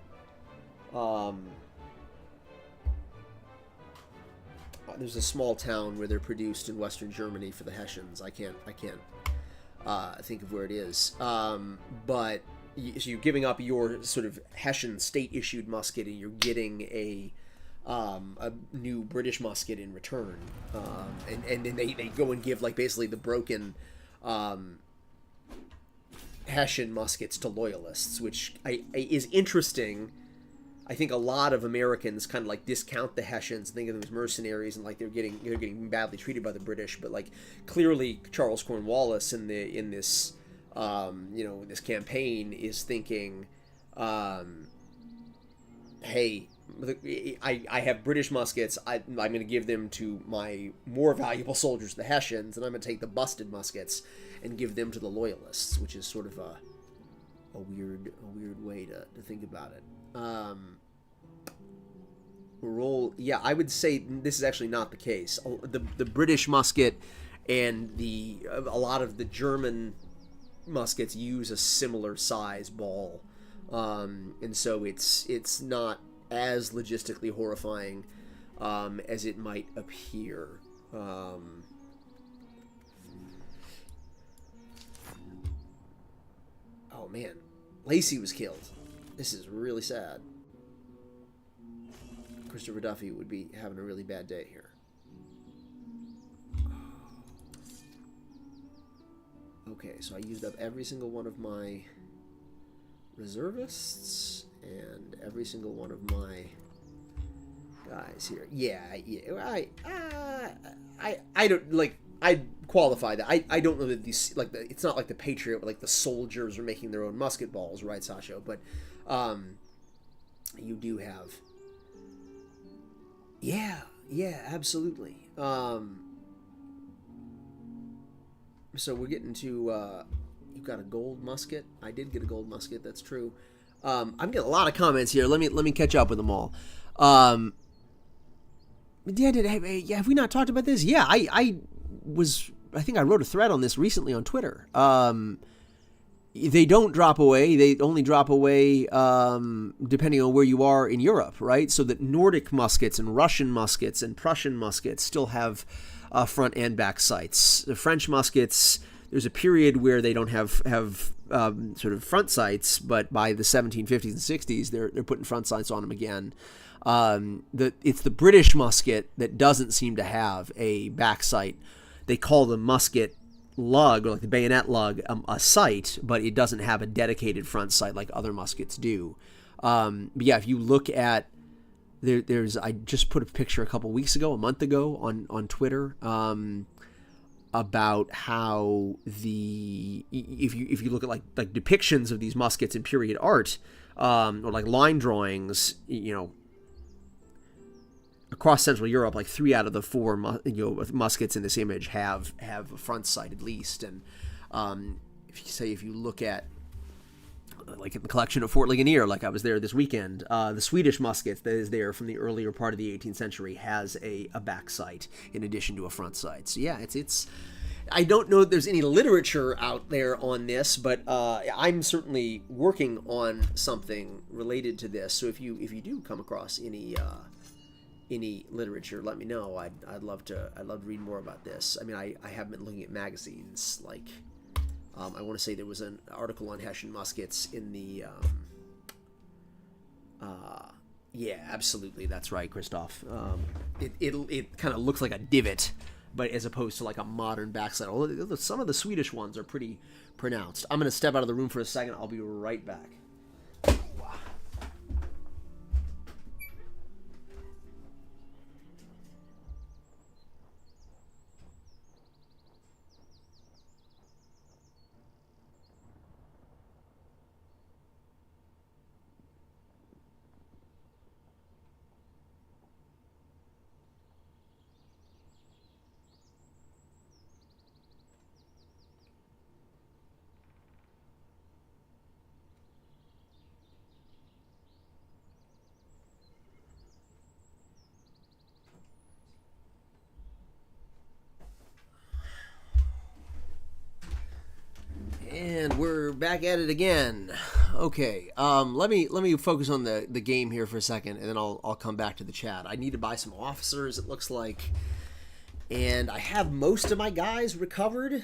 there's a small town where they're produced in Western Germany for the Hessians. I can't think of where it is. But so you're giving up your sort of Hessian state-issued musket, and you're getting a new British musket in return. And then they go and give, like, basically the broken Hessian muskets to loyalists, which is interesting. I think a lot of Americans kind of like discount the Hessians, think of them as mercenaries, and like they're getting badly treated by the British. But like clearly Charles Cornwallis in this this campaign is thinking, hey, I have British muskets. I'm going to give them to my more valuable soldiers, the Hessians, and I'm going to take the busted muskets and give them to the loyalists, which is sort of a weird way to think about it. Yeah, I would say this is actually not the case. The British musket and a lot of the German muskets use a similar size ball, and so it's not as logistically horrifying as it might appear. Oh man, Lacey was killed. This is really sad. Christopher Duffy would be having a really bad day here. Okay, so I used up every single one of my reservists and every single one of my guys here. Yeah. I don't like. I qualify that. I don't know that these like it's not like the Patriot, like the soldiers are making their own musket balls, right, Sasha? But you do have. Yeah, absolutely. So we're getting to. You've got a gold musket. I did get a gold musket. That's true. I'm getting a lot of comments here. Let me catch up with them all. Have we not talked about this? Yeah, I think I wrote a thread on this recently on Twitter. They don't drop away. They only drop away depending on where you are in Europe, right? So that Nordic muskets and Russian muskets and Prussian muskets still have front and back sights. The French muskets, there's a period where they don't have sort of front sights, but by the 1750s and 60s, they're putting front sights on them again. It's the British musket that doesn't seem to have a back sight. They call the musket lug, or like the bayonet lug, a sight, but it doesn't have a dedicated front sight like other muskets do. But yeah, if you look at I just put a picture a month ago on Twitter about how if you look at like depictions of these muskets in period art or like line drawings, across Central Europe, like 3 out of the 4 muskets in this image have a front sight at least. And if you look at like in the collection of Fort Ligonier, like I was there this weekend, the Swedish musket that is there from the earlier part of the 18th century has a back sight in addition to a front sight. So yeah, it's I don't know if there's any literature out there on this, but I'm certainly working on something related to this. So if you do come across any literature, let me know. I'd love to read more about this. I mean, I have been looking at magazines like I want to say there was an article on Hessian muskets in the yeah, absolutely, that's right, Christoph. It kind of looks like a divot, but as opposed to like a modern backside. Although some of the Swedish ones are pretty pronounced. I'm going to step out of the room for a second. I'll be right back. And we're back at it again. Okay, let me focus on the game here for a second, and then I'll come back to the chat. I need to buy some officers, it looks like, and I have most of my guys recovered.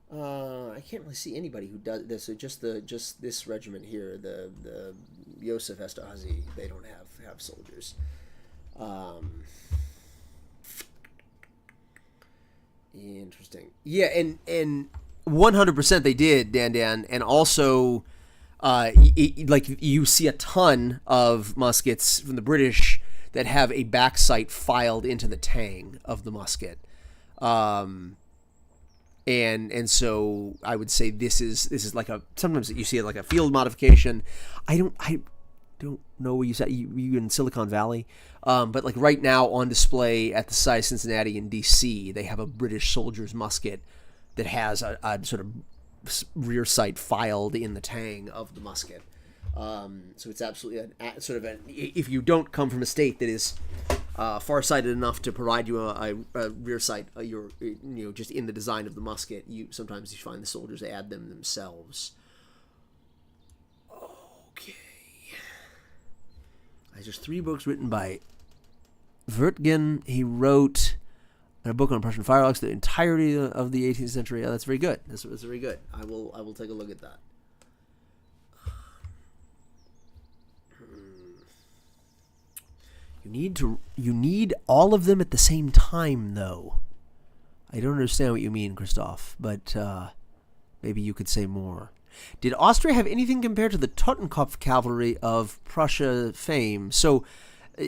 I can't really see anybody who does this. So just this regiment here, the Yosef Esterhazy, they don't have soldiers. Interesting. Yeah, and 100% they did, Dan, and also, like you see a ton of muskets from the British that have a back sight filed into the tang of the musket, and so I would say this is like sometimes you see it like a field modification. I don't know where you said you in Silicon Valley, but like right now on display at the site of Cincinnati in D.C., they have a British soldier's musket that has a sort of rear sight filed in the tang of the musket. So it's absolutely if you don't come from a state that is far-sighted enough to provide you a rear sight, you're just in the design of the musket, sometimes you find the soldiers add them themselves. Okay. There's just 3 books written by Wirtgen. He wrote a book on Prussian fireworks, the entirety of the 18th century. Yeah, that's very good. That's very good. I will take a look at that. You need all of them at the same time, though. I don't understand what you mean, Christoph, but maybe you could say more. Did Austria have anything compared to the Totenkopf cavalry of Prussia fame? So,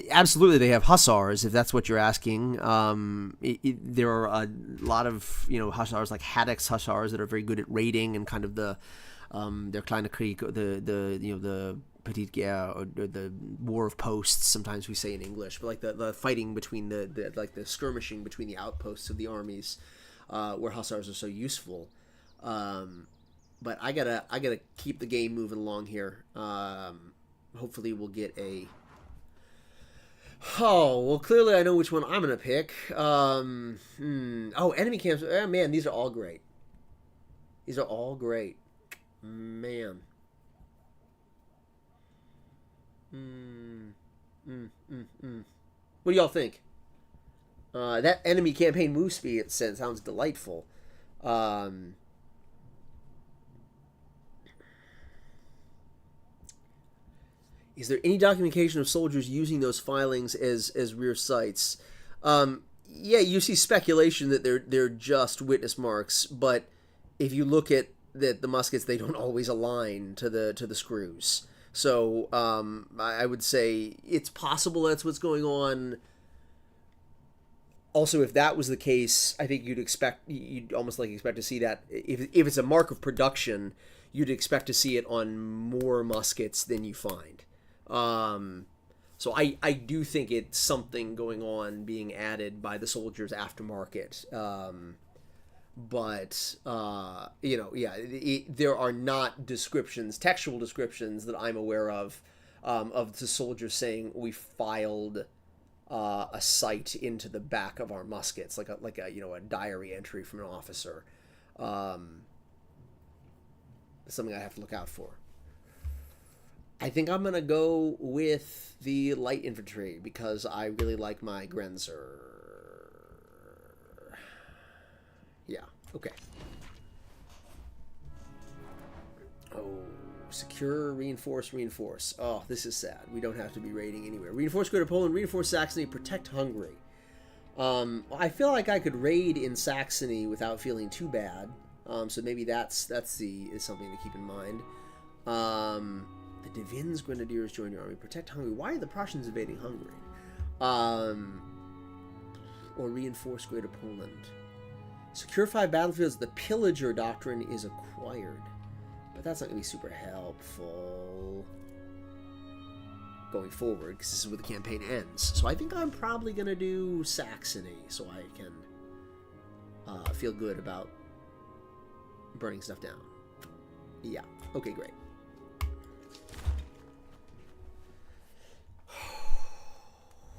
absolutely, they have hussars, if that's what you're asking. There are a lot of hussars, like Haddock's hussars, that are very good at raiding and kind of the their Kleine Krieg, the Petite Guerre, or the War of Posts. Sometimes we say in English, but like the fighting between the skirmishing between the outposts of the armies, where hussars are so useful. But I gotta keep the game moving along here. Hopefully we'll get a. Oh, well, clearly I know which one I'm going to pick. Oh, enemy camps. Oh, man, these are all great. These are all great. Man. What do y'all think? That enemy campaign move speed sounds delightful. Is there any documentation of soldiers using those filings as rear sights? Yeah, you see speculation that they're just witness marks, but if you look at the muskets, they don't always align to the screws. So I would say it's possible that's what's going on. Also, if that was the case, I think you'd almost expect to see that if it's a mark of production, you'd expect to see it on more muskets than you find. So I do think it's something going on being added by the soldiers aftermarket. But there are not textual descriptions that I'm aware of the soldiers saying we filed a sight into the back of our muskets, like a diary entry from an officer. Something I have to look out for. I think I'm going to go with the light infantry because I really like my Grenzer. Yeah, okay. Oh, secure, reinforce. Oh, this is sad. We don't have to be raiding anywhere. Reinforce Greater Poland, reinforce Saxony, protect Hungary. I feel like I could raid in Saxony without feeling too bad. So maybe that's something to keep in mind. The Divins Grenadiers join your army. Protect Hungary. Why are the Prussians invading Hungary? Or reinforce Greater Poland. Secure 5 battlefields. The Pillager Doctrine is acquired. But that's not going to be super helpful going forward, because this is where the campaign ends. So I think I'm probably going to do Saxony, so I can feel good about burning stuff down. Yeah. Okay, great.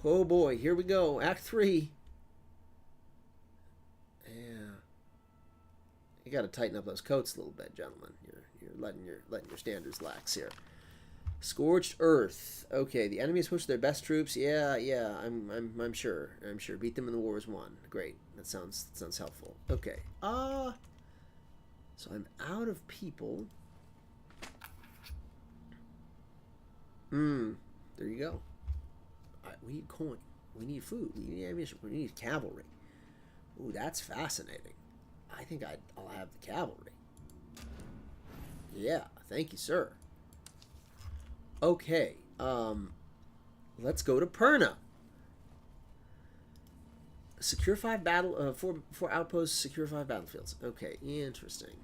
Oh boy, here we go. Act 3. Yeah. You got to tighten up those coats a little bit, gentlemen. You're letting your standards lax here. Scorched Earth. Okay, the enemy has pushed their best troops. Yeah. I'm sure. Beat them in the war is won. Great. That sounds helpful. Okay. So I'm out of people. There you go. We need coin. We need food. We need ammunition. We need cavalry. Ooh, that's fascinating. I think I'll have the cavalry. Yeah, thank you, sir. Okay, let's go to Perna. Secure 5 four outposts. Secure 5 battlefields. Okay, interesting.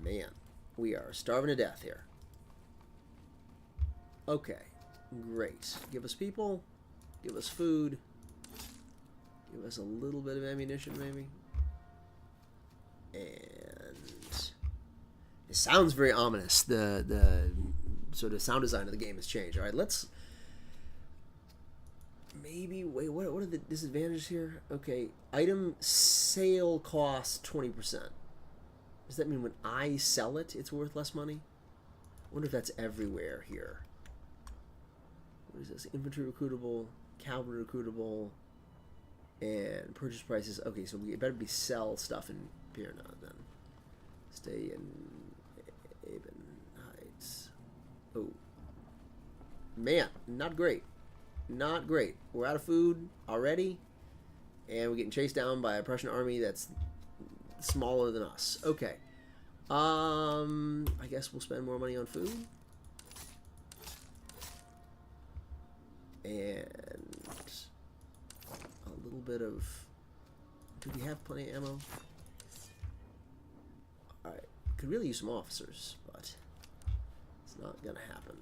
Man, we are starving to death here. Okay, great. Give us people, give us food, give us a little bit of ammunition, maybe. And it sounds very ominous. The sort of sound design of the game has changed. All right, let's maybe wait. What are the disadvantages here? Okay, item sale cost 20%. Does that mean when I sell it, it's worth less money? I wonder if that's everywhere here. What is this? Infantry recruitable, cavalry recruitable, and purchase prices. Okay, so we better be sell stuff in Pirna then. Stay in Aben Heights. Oh. Man, not great. Not great. We're out of food already. And we're getting chased down by a Prussian army that's smaller than us. Okay. I guess we'll spend more money on food. And a little bit of... Do we have plenty of ammo? Alright. Could really use some officers, but it's not gonna happen.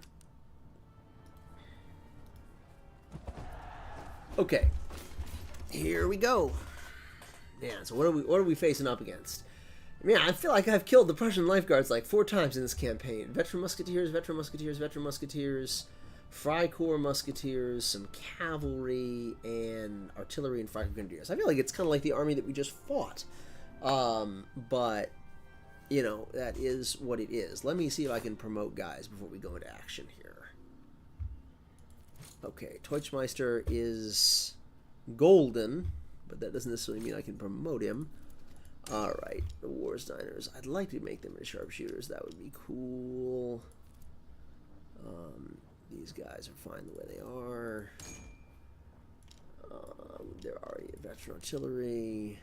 Okay. Here we go. Man, so what are we facing up against? Man, I feel like I've killed the Prussian lifeguards like 4 times in this campaign. Veteran musketeers, veteran musketeers, veteran musketeers, Freikorps musketeers, some cavalry, and artillery and Freikorps grenadiers. I feel like it's kind of like the army that we just fought. But, you know, that is what it is. Let me see if I can promote guys before we go into action here. Okay, Teuchmeister is golden, but that doesn't necessarily mean I can promote him. Alright, the Warsteiners. I'd like to make them into sharpshooters. That would be cool. These guys are fine the way they are. They're already a veteran artillery.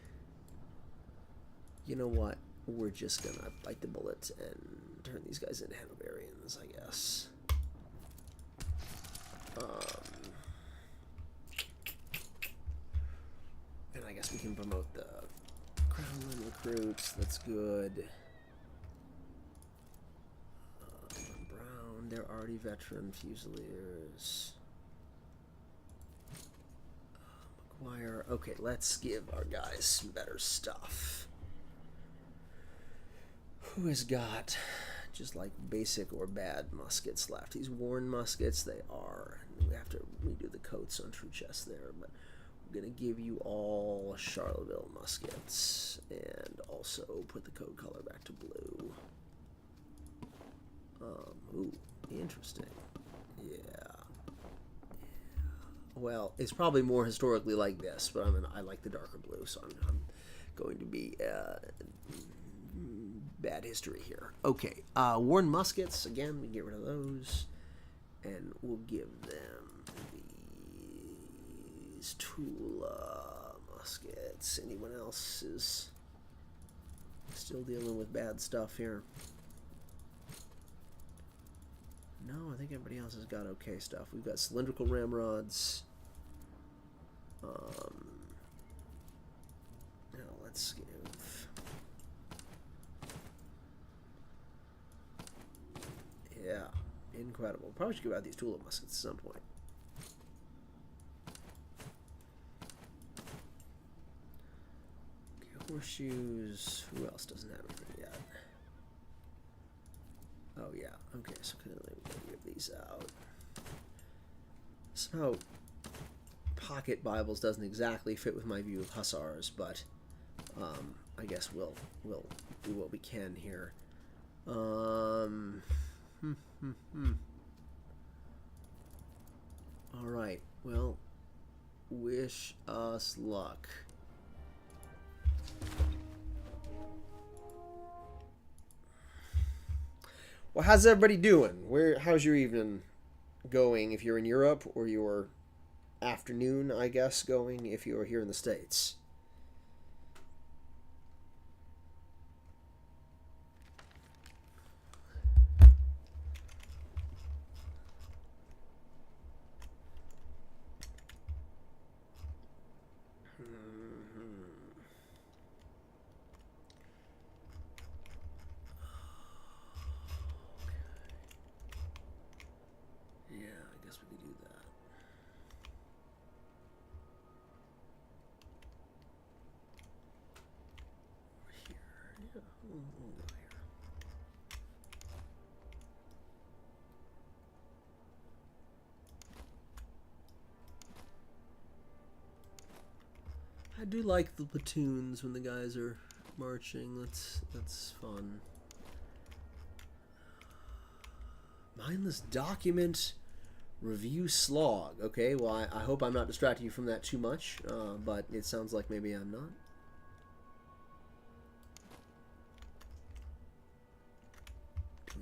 You know what? We're just gonna bite the bullet and turn these guys into Hanoverians, I guess. And I guess we can promote the Crownland recruits. That's good. Brown, they're already veteran Fusiliers. McGuire. Okay, let's give our guys some better stuff. Who has got just like basic or bad muskets left? These worn muskets, they are. We have to redo the coats on true chests there, but I'm going to give you all Charleville muskets and also put the code color back to blue. Ooh, interesting. Yeah. Well, it's probably more historically like this, but I like the darker blue, so I'm going to be bad history here. Okay, worn muskets, again, we can get rid of those, and we'll give them these Tula muskets. Anyone else is still dealing with bad stuff here? No, I think everybody else has got okay stuff. We've got cylindrical ramrods. Now let's give... Yeah, incredible. Probably should give out these tulip muskets at some point. Okay, horseshoes. Who else doesn't have anything yet? Oh yeah. Okay, so clearly we're gonna give these out. Somehow, pocket Bibles doesn't exactly fit with my view of hussars, but I guess we'll do what we can here. Alright, well, wish us luck. Well, how's everybody doing? How's your evening going if you're in Europe, or your afternoon, I guess, going if you're here in the States? I do like the platoons when the guys are marching. That's fun. Mindless document review slog. Okay, well I hope I'm not distracting you from that too much, but it sounds like maybe I'm not.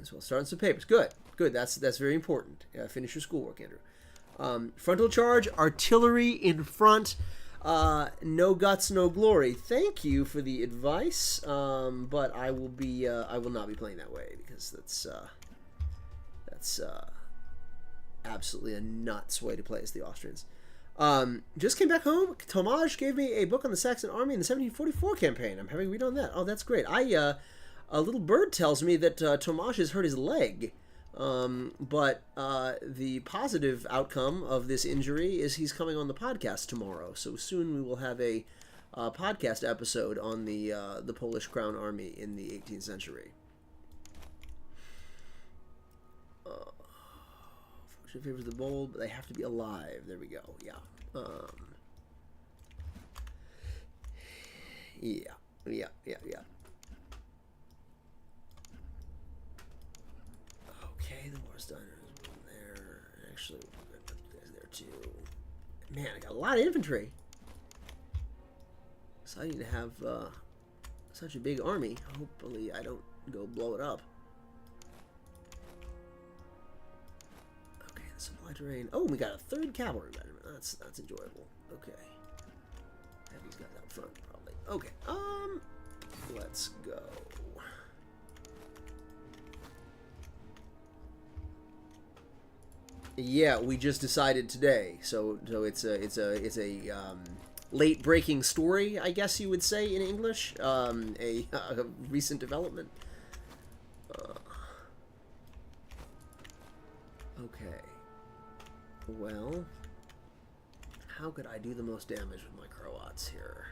As well, starting some papers. Good. That's very important. Finish your schoolwork, Andrew. Frontal charge, artillery in front. No guts, no glory. Thank you for the advice, but I will not be playing that way because that's absolutely a nuts way to play as the Austrians. Just came back home. Tomaj gave me a book on the Saxon army in the 1744 campaign. I'm having a read on that. Oh, that's great. A little bird tells me that Tomaj has hurt his leg. But the positive outcome of this injury is he's coming on the podcast tomorrow. So soon we will have a podcast episode on the Polish Crown Army in the 18th century. Fortune favors the bold, but they have to be alive. There we go. Yeah. Yeah. Okay, the War's Diner is one there. Actually, we'll put you guys there too. Man, I got a lot of infantry. Exciting to have such a big army. Hopefully, I don't go blow it up. Okay, the supply terrain. Oh, we got a 3rd cavalry regiment. That's enjoyable. Okay, have these guys out front probably. Okay, let's go. Yeah, we just decided today. So it's a late breaking story, I guess you would say in English. A recent development. Okay. Well, how could I do the most damage with my Croats here?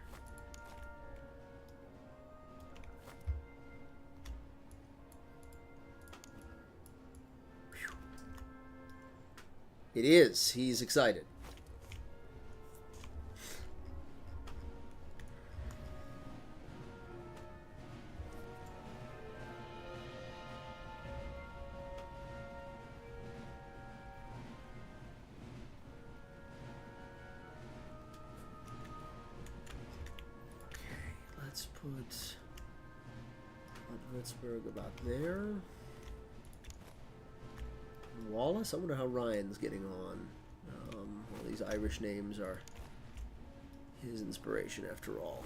It is. He's excited. Okay, let's put Würzburg about there. Wallace? I wonder how Ryan's getting on. All these Irish names are his inspiration after all.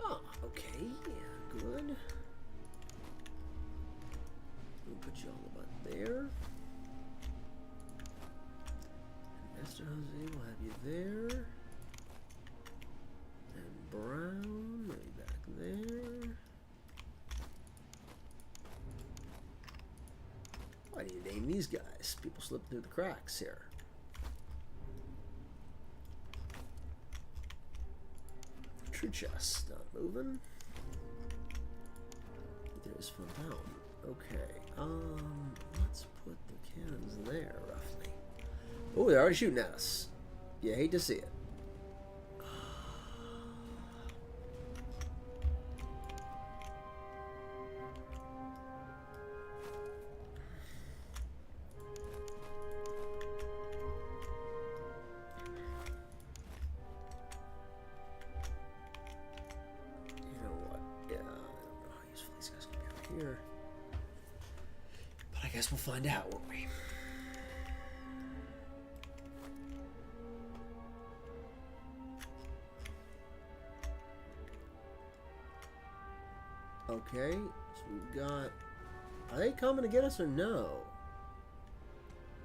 Oh, okay. Yeah, good. We'll put you all about there. Mr. Jose will have you there. And Brown, maybe back there. Why do you name these guys? People slip through the cracks here. True chest, not moving. There's Fontaine. Okay, let's put the cannons there, roughly. Oh, they're already shooting at us. You hate to see it. You know what? Yeah, I don't know how useful these guys can be over here. But I guess we'll find out, won't we? Okay, so we've got... Are they coming to get us or no?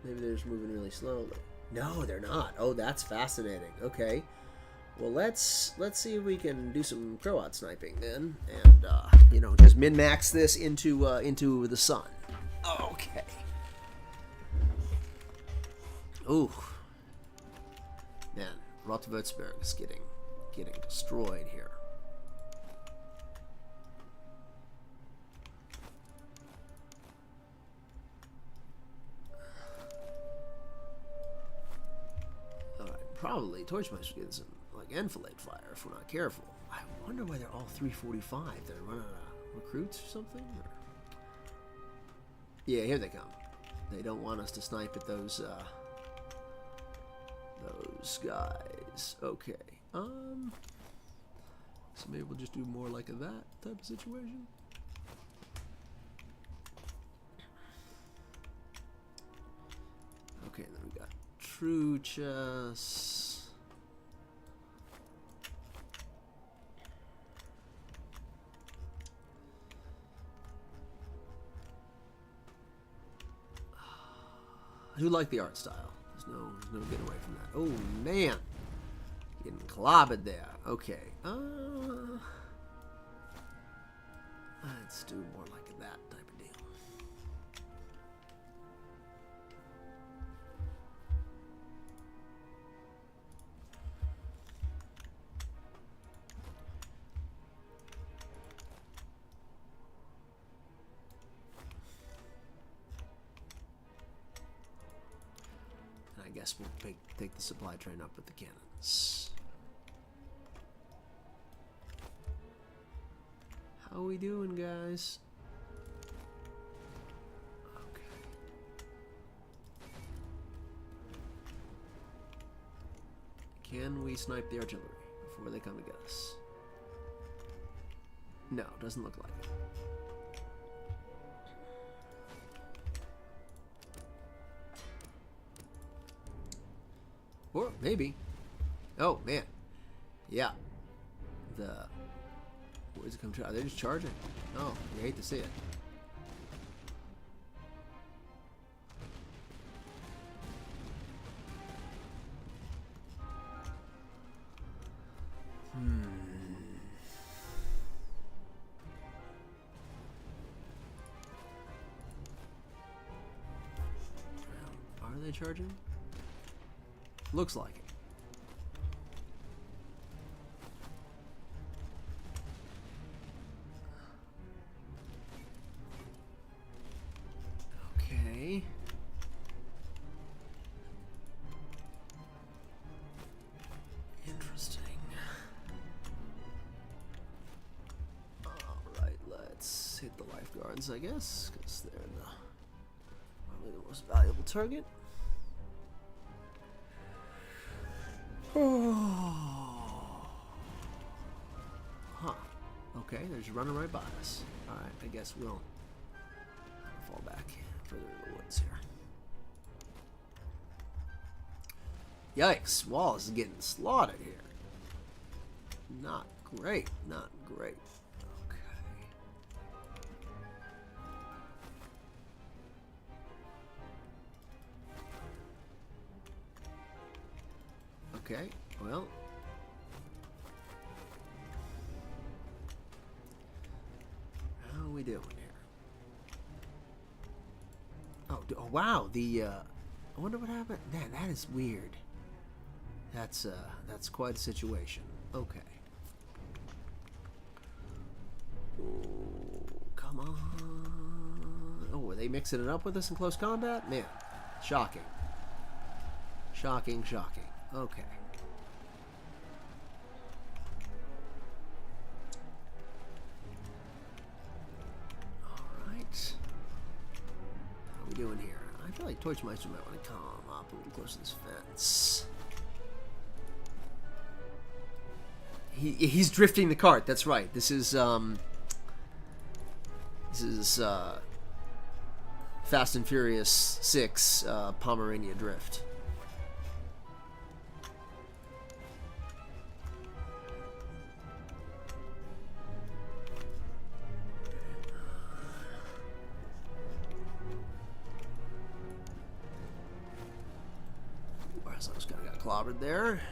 Maybe they're just moving really slowly. No, they're not. Oh, that's fascinating. Okay. Well, let's see if we can do some Croat sniping then. And, you know, just min-max this into the sun. Okay. Ooh. Man, Rottweitzberg is getting destroyed here. Probably Torchmeister's getting some like enfilade fire if we're not careful. I wonder why they're all 345. They're running out of recruits or something? Or... Yeah, here they come. They don't want us to snipe at those guys. Okay. So maybe we'll just do more like a that type of situation. Okay, then we got true chess. I do like the art style. There's no getting away from that. Oh man, getting clobbered there. Okay. Let's do more like that type of deal. And I guess we'll take the supply train up with the cannons. How we doing, guys? Okay. Can we snipe the artillery before they come to get us? No, doesn't look like it. Or maybe. Oh, man. Yeah. Where's it come to? Are they just charging? Oh, you hate to see it. Are they charging? Looks like it. Okay. Interesting. Alright, let's hit the lifeguards, I guess, because they're probably the most valuable target. Oh. Huh. Okay, they're just running right by us. Alright, I guess we'll fall back further in the woods here. Yikes, Wallace is getting slaughtered here. Not great, not great. Okay, well. How are we doing here? Oh, wow, I wonder what happened. Man, that is weird. That's quite a situation. Okay. Oh, come on. Oh, are they mixing it up with us in close combat? Man, shocking. Shocking, shocking. Okay. Alright. How are we doing here? I feel like Torchmeister might want to come up a little close to this fence. He's drifting the cart, that's right. This is Fast and Furious 6 Pomerania Drift. So I just kind of got clobbered there.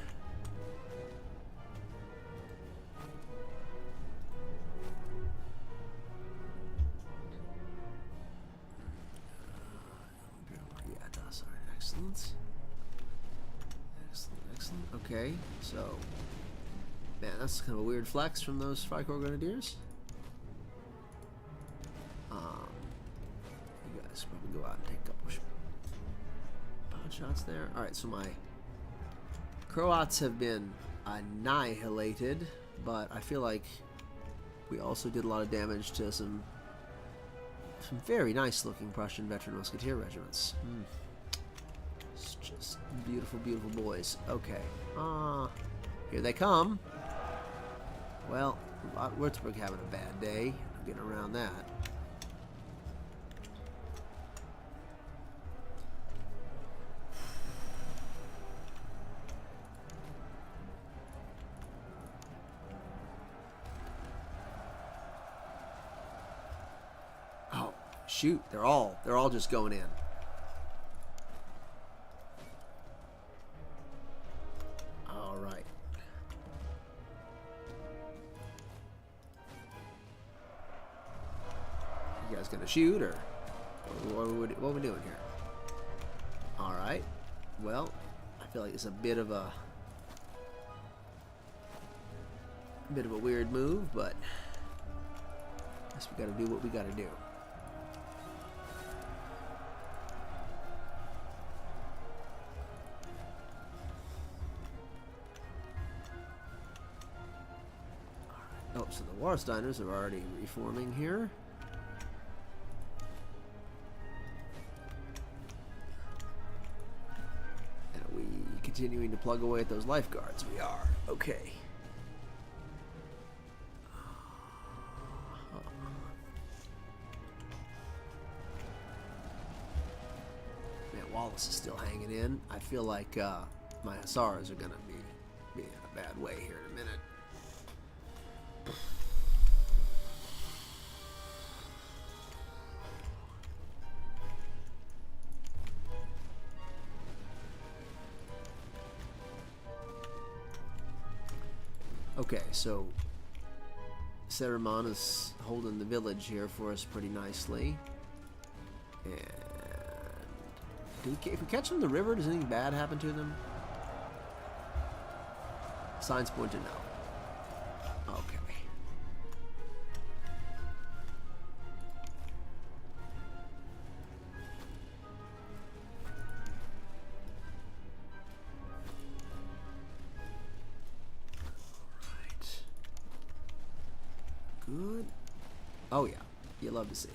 Excellent. Excellent, excellent. Okay, so, man, that's kind of a weird flex from those Freikorps Grenadiers. You guys probably go out and take a couple pot shots there. All right, so my Croats have been annihilated, but I feel like we also did a lot of damage to some very nice-looking Prussian veteran musketeer regiments. It's just beautiful, beautiful boys. Okay. Here they come. Well, Würzburg having a bad day. I'm getting around that. Oh, shoot. They're all just going in. All right. You guys gonna shoot, or what are we doing here? All right. Well, I feel like it's a bit of a weird move, but I guess we gotta do what we gotta do. Oh, so the Warsteiners are already reforming here. And are we continuing to plug away at those lifeguards? We are. Okay. Man, Wallace is still hanging in. I feel like my Hussars are going to be in a bad way here in a minute. Okay, so Saruman is holding the village here for us pretty nicely. And if we catch them in the river, does anything bad happen to them? Signs point to no. Okay. Good. Oh yeah, you love to see it.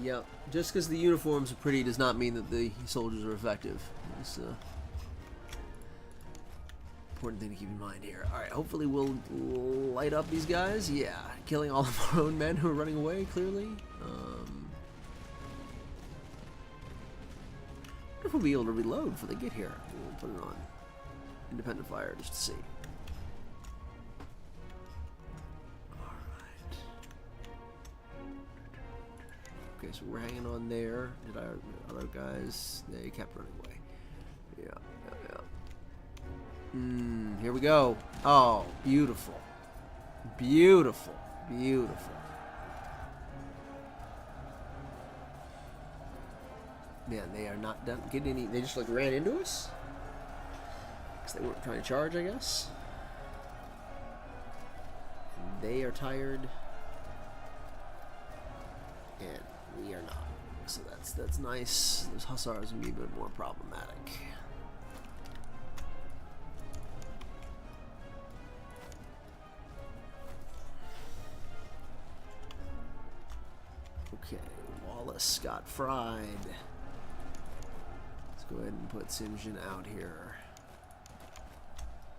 Yep. Just because the uniforms are pretty does not mean that the soldiers are effective. It's an important thing to keep in mind here. Alright, hopefully we'll light up these guys. Yeah, killing all of our own men who are running away, clearly. I wonder if we'll be able to reload before they get here. We'll put it on independent fire just to see. Okay, so we're hanging on there. Did our other guys? They kept running away. Yeah. Here we go. Oh, beautiful. Beautiful. Beautiful. Man, they are not done getting any. They just like ran into us? Because they weren't trying to charge, I guess. And they are tired. And we are not. So that's nice. Those Hussars will be a bit more problematic. Okay, Wallace got fried. Let's go ahead and put St. John out here.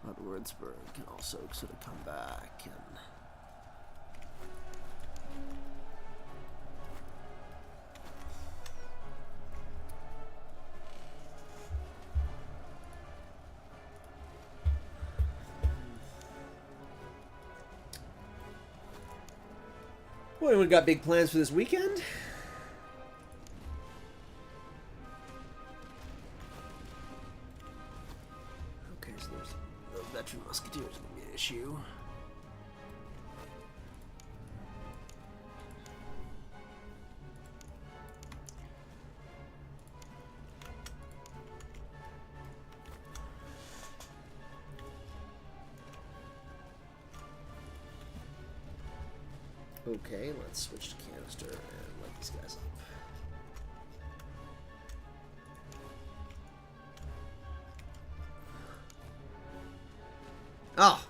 But Würzburg can also sort of come back and. Well, anyone got big plans for this weekend? Okay, so there's the veteran musketeers going to be an issue. Okay, let's switch to canister and light these guys up. Oh,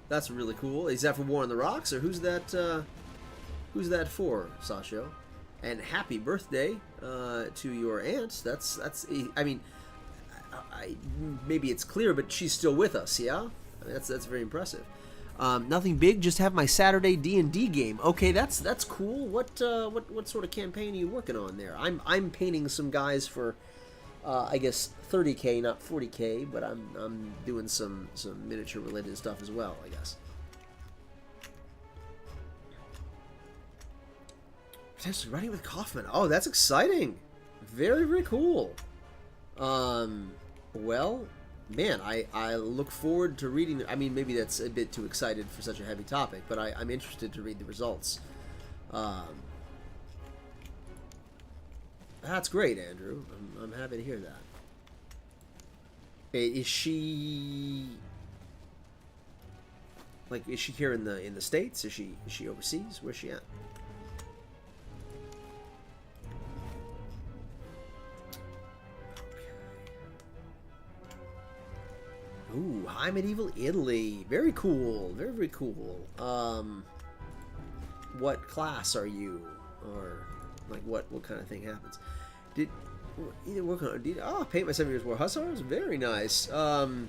that's really cool. Is that for War on the Rocks, or who's that? Who's that for, Sasho? And happy birthday to your aunt. That's. I mean, maybe it's clear, but she's still with us. Yeah, I mean, that's very impressive. Nothing big. Just have my Saturday D&D game. Okay, that's cool. What sort of campaign are you working on there? I'm painting some guys for, I guess 30K, not 40K, but I'm doing some miniature related stuff as well, I guess. Potentially writing with Kaufman. Oh, that's exciting. Very, very cool. Well, man, I look forward to reading. I mean, maybe that's a bit too excited for such a heavy topic, but I'm interested to read the results. That's great, Andrew. I'm happy to hear that. Is she here in the States? Is she overseas? Where's she at? Ooh, High Medieval Italy. Very cool. Very, very cool. What class are you? Or, like, what kind of thing happens? Either work on... paint my 7 Years' War Hussars? Very nice. I'm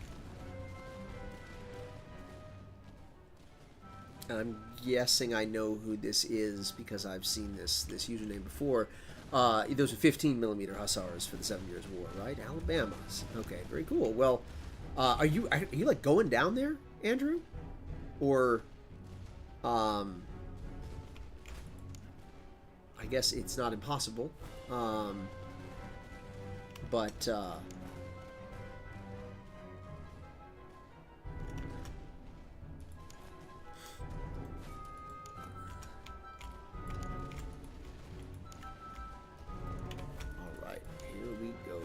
guessing I know who this is because I've seen this username before. Those are 15mm Hussars for the 7 Years' War, right? Alabama's. Okay, very cool. Well... Are you like going down there, Andrew? Or, I guess it's not impossible. But, all right, here we go.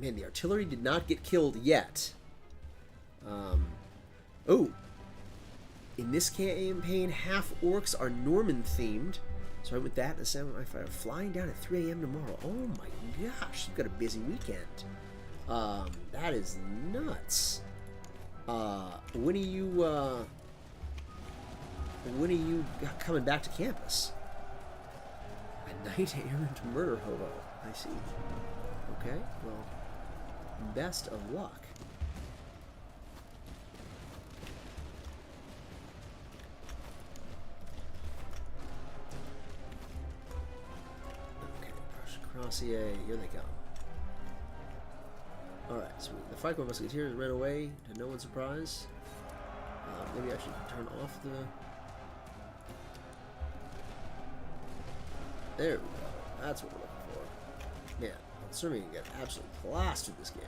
Man, the artillery did not get killed yet. Oh. In this campaign, half orcs are Norman themed. So I went that and the Samurai Fighter flying down at 3 a.m. tomorrow. Oh my gosh, you've got a busy weekend. That is nuts. When are you coming back to campus? A knight errant murder hobo. I see. Okay, well, best of luck. Okay, Crossier, here they come. Alright, so the Franco Musketeers ran away to no one's surprise. Maybe I should turn off the... There we go. That's what we're looking for. Man, Serbian get absolutely plastered this game.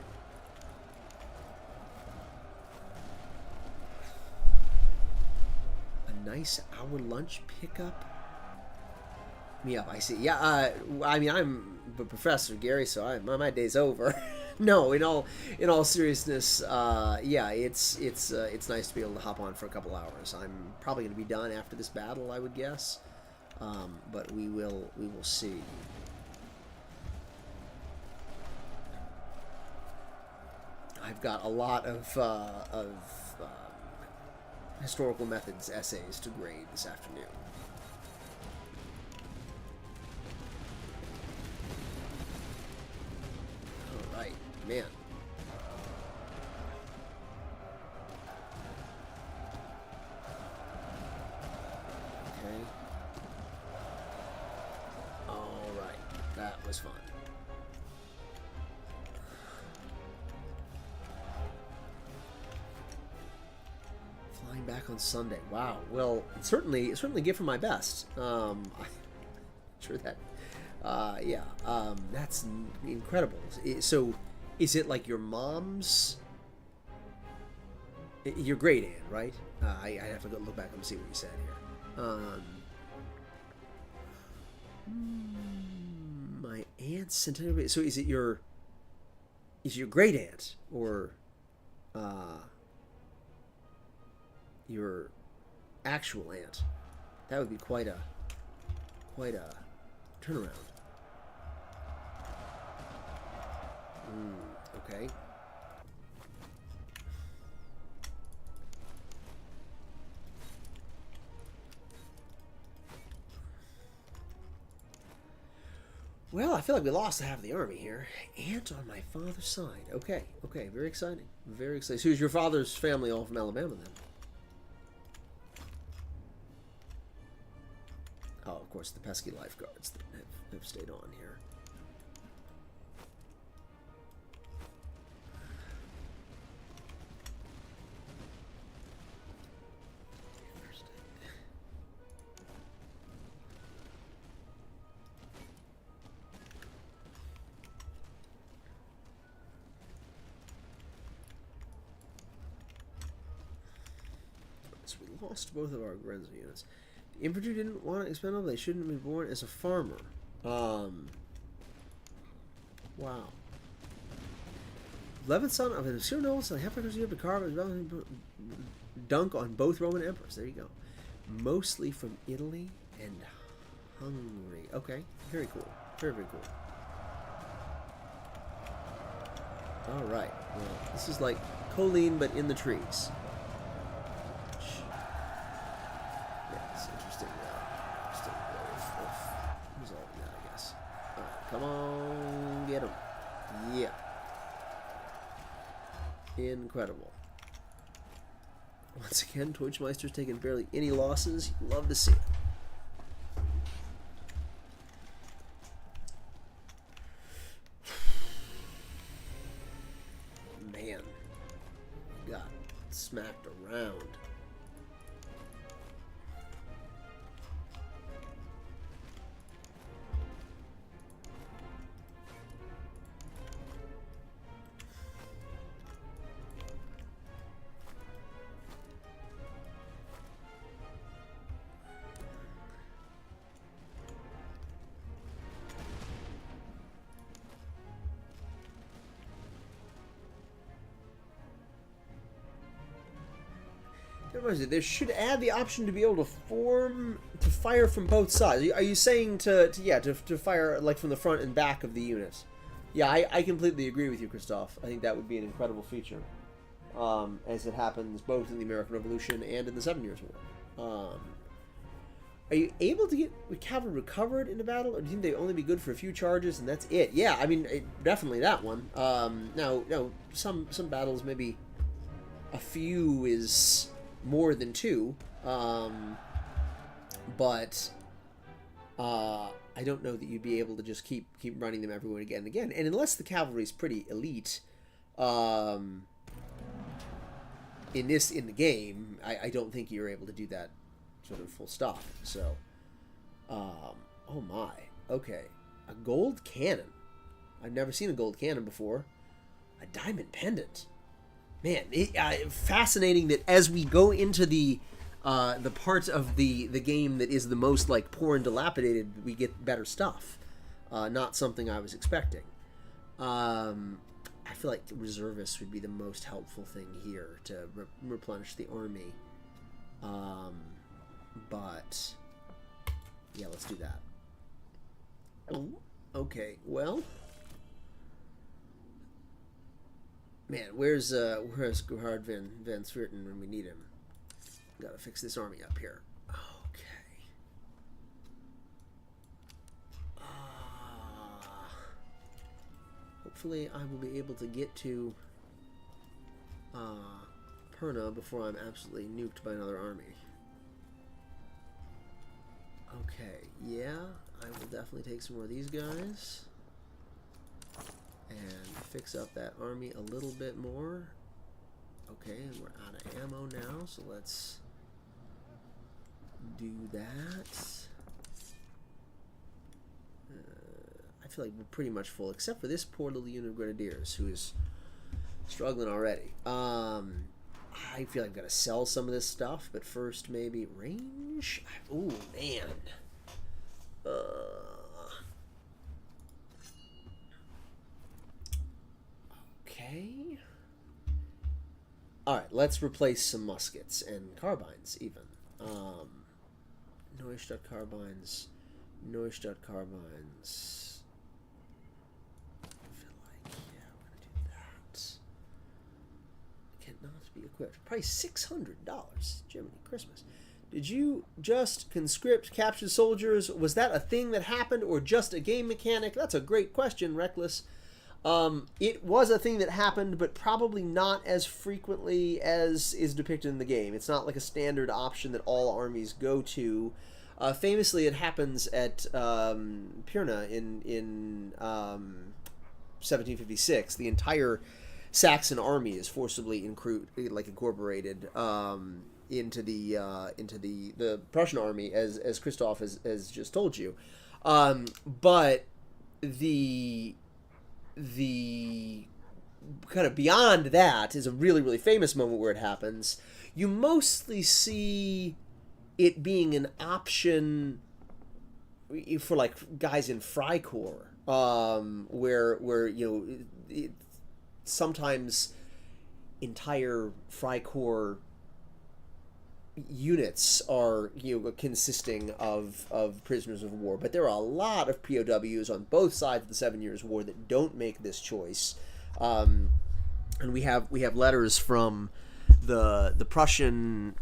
A nice hour lunch pickup. Me up, I see. Yeah, I mean, I'm a professor, Gary, so my day's over. No, in all seriousness, yeah, it's nice to be able to hop on for a couple hours. I'm probably going to be done after this battle, I would guess, but we will see. I've got a lot of historical methods essays to grade this afternoon. All right, man. Okay. All right, that was fun. Back on Sunday. Wow. Well, it's certainly give from my best. I'm sure that. Yeah. That's incredible. So, is it like your mom's? Your great aunt, right? I have to go look back and see what you said here. My aunt's centennial. So, is it your great aunt or? Your actual aunt? That would be quite a turnaround. Okay. Well, I feel like we lost half of the army here. And on my father's side. Okay, okay, very exciting. Very exciting. So is your father's family all from Alabama then? Oh, of course, the pesky lifeguards that have stayed on here. So we lost both of our Grenzo units. The infantry didn't want to expend them. They shouldn't have been born as a farmer. Wow. 11th son of an obscure noble, so half acres you have to carve and dunk on both Roman emperors. There you go. Mostly from Italy and Hungary. Okay, very cool. Very, very cool. All right. Well, this is like Colleen, but in the trees. Come on, get him. Yeah. Incredible. Once again, Deutschmeister's taken barely any losses. You love to see it. Man. Got smacked around. They should add the option to be able to fire from both sides. Are you saying to fire like from the front and back of the unit? Yeah, I completely agree with you, Christoph. I think that would be an incredible feature, as it happens both in the American Revolution and in the 7 Years' War. Are you able to get cavalry recovered in a battle, or do you think they only be good for a few charges and that's it? Yeah, I mean, definitely that one. Now, some battles maybe a few is more than two, but I don't know that you'd be able to just keep running them everywhere again and again. And unless the cavalry is pretty elite, in the game, I don't think you're able to do that sort of full stop. So, oh my, okay, a gold cannon. I've never seen a gold cannon before. A diamond pendant. Man, fascinating that as we go into the part of the game that is the most like poor and dilapidated, we get better stuff. Not something I was expecting. I feel like the reservists would be the most helpful thing here to replenish the army. But yeah, let's do that. Oh, okay. Well. Man, where's Gerhard van Swerten when we need him? Gotta fix this army up here. Okay. Hopefully I will be able to get to Perna before I'm absolutely nuked by another army. Okay, yeah, I will definitely take some more of these guys. And fix up that army a little bit more. Okay, and we're out of ammo now, so let's do that. I feel like we're pretty much full, except for this poor little unit of grenadiers who is struggling already. I feel like I've got to sell some of this stuff, but first maybe range. Ooh, man. Okay. Alright, let's replace some muskets and carbines, even. Neustadt carbines. Neustadt carbines. I feel like, yeah, equipped. Price $600. Jiminy Christmas. Did you just conscript captured soldiers? Was that a thing that happened or just a game mechanic? That's a great question, Reckless. It was a thing that happened, but probably not as frequently as is depicted in the game. It's not like a standard option that all armies go to. Famously, it happens at Pirna in 1756. The entire Saxon army is forcibly incorporated into the Prussian army, as Christoph has just told you. But the kind of beyond that is a really, really famous moment where it happens. You mostly see it being an option for like guys in Freikorps, where sometimes entire Freikorps units are consisting of prisoners of war, but there are a lot of POWs on both sides of the 7 Years' War that don't make this choice, and we have letters from the Prussian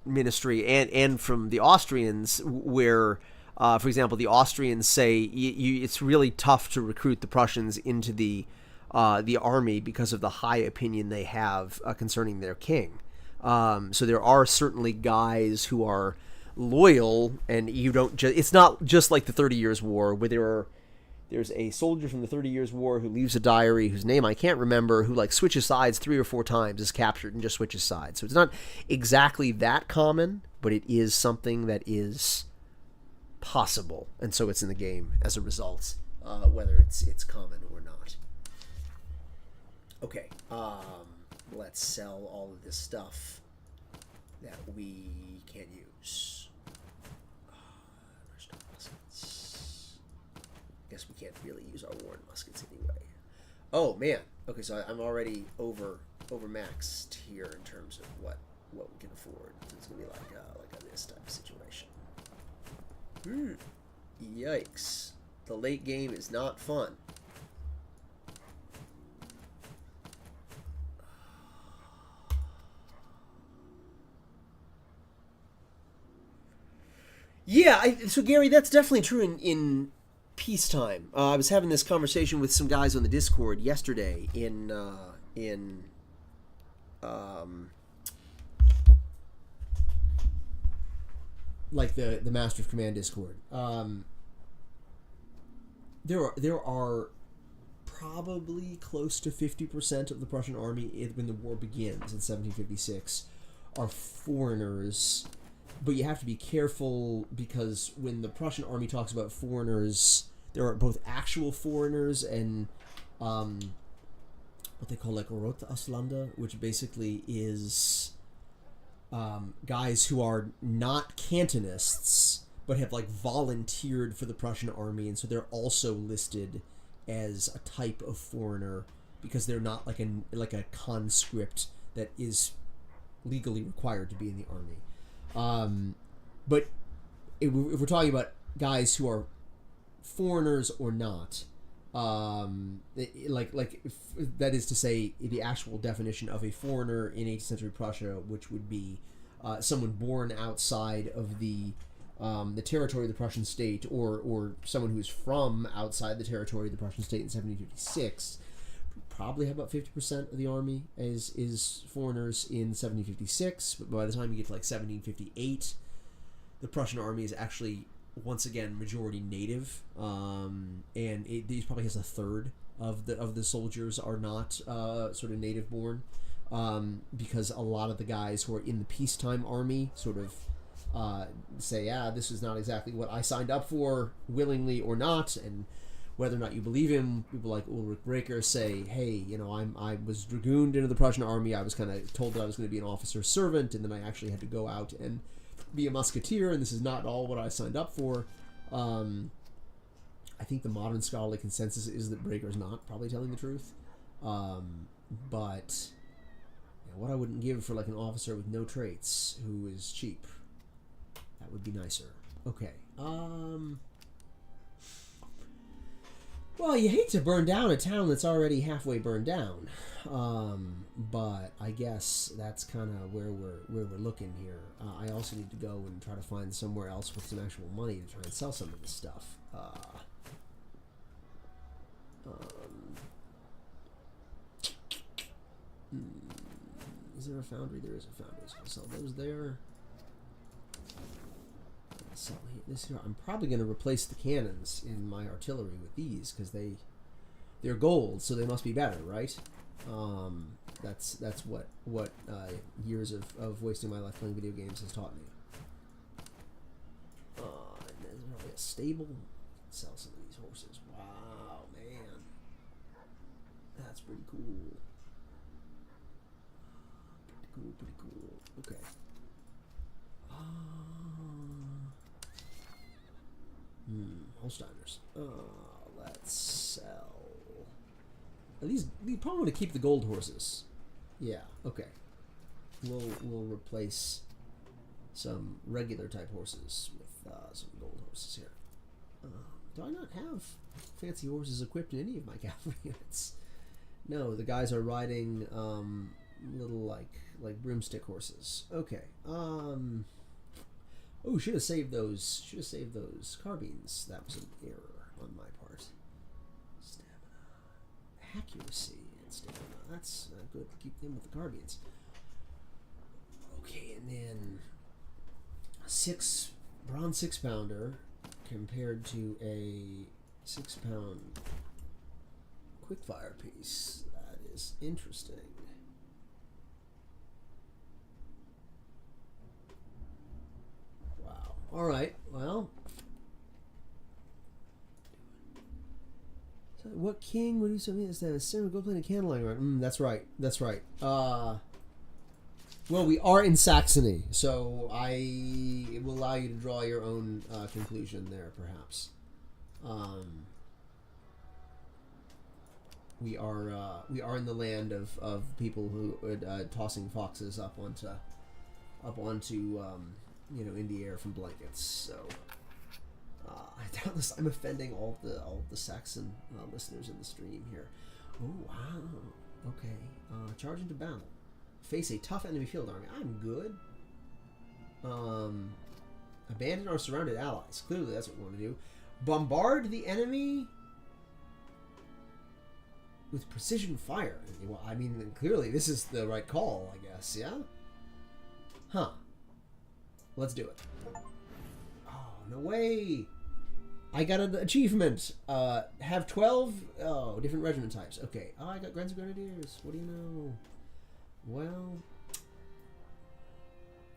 ministry and from the Austrians where, for example, the Austrians say it's really tough to recruit the Prussians into the army because of the high opinion they have concerning their king. So there are certainly guys who are loyal, and you don't just, it's not just like the 30 Years' War where there's a soldier from the 30 Years' War who leaves a diary whose name I can't remember, who like switches sides 3 or 4 times, is captured and just switches sides. So it's not exactly that common, but it is something that is possible, and so it's in the game as a result, whether it's common or not. Okay, let's sell all of this stuff that we can't use. Guess we can't really use our worn muskets anyway. Oh man. Okay, so I'm already over maxed here in terms of what we can afford. So it's gonna be like this type of situation. Yikes! The late game is not fun. Yeah, so Gary, that's definitely true in peacetime. I was having this conversation with some guys on the Discord yesterday in like the Master of Command Discord. There are probably close to 50% of the Prussian army when the war begins in 1756 are foreigners. But you have to be careful because when the Prussian army talks about foreigners, there are both actual foreigners and what they call like Rote Auslander, which basically is guys who are not cantonists but have like volunteered for the Prussian army, and so they're also listed as a type of foreigner because they're not like a conscript that is legally required to be in the army. But if we're talking about guys who are foreigners or not, that is to say, the actual definition of a foreigner in 18th century Prussia, which would be someone born outside of the territory of the Prussian state, or someone who's from outside the territory of the Prussian state in 1756. Probably have about 50% of the army is foreigners in 1756, but by the time you get to like 1758, the Prussian army is actually once again majority native, and these probably has a third of the soldiers are not sort of native born, because a lot of the guys who are in the peacetime army sort of say, yeah, this is not exactly what I signed up for, willingly or not, and whether or not you believe him, people like Ulrich Breker say, hey, I was dragooned into the Prussian army. I was kind of told that I was going to be an officer's servant, and then I actually had to go out and be a musketeer, and this is not all what I signed up for. I think the modern scholarly consensus is that Breker's not probably telling the truth. But what I wouldn't give for like an officer with no traits who is cheap. That would be nicer. Okay. Well, you hate to burn down a town that's already halfway burned down, but I guess that's kind of where we're looking here. I also need to go and try to find somewhere else with some actual money to try and sell some of this stuff. Is there a foundry? There is a foundry. So I'll sell those there. This here, I'm probably going to replace the cannons in my artillery with these because they're gold, so they must be better, right? That's what years of wasting my life playing video games has taught me. And there's probably a stable. Sell some of these horses. Wow, man, that's pretty cool. Pretty cool. Okay. Holsteiners. Let's sell. These probably want to keep the gold horses. Yeah. Okay. We'll replace some regular type horses with some gold horses here. Do I not have fancy horses equipped in any of my cavalry units? No, the guys are riding little like broomstick horses. Okay. Oh, should have saved those. Should have saved those carbines. That was an error on my part. Stamina, accuracy, and stamina. That's good. Keep them with the carbines. Okay, and then bronze 6-pounder compared to a 6-pound quickfire piece. That is interesting. All right. Well, so what king would do something instead of a single gold plated candle lying around? That's right. That's right. Well, we are in Saxony, so it will allow you to draw your own conclusion there, perhaps. We are in the land of people who are tossing foxes up onto in the air from blankets. So I doubt this. I'm offending all the Saxon listeners in the stream here. Oh wow. Okay. Charge into battle. Face a tough enemy field army. I'm good. Abandon our surrounded allies. Clearly, that's what we want to do. Bombard the enemy with precision fire. Well, I mean, clearly this is the right call, I guess. Yeah. Huh. Let's do it. Oh, no way. I got an achievement. Have 12 different regiment types. Okay. Oh, I got Grenadier Grenadiers. What do you know? Well,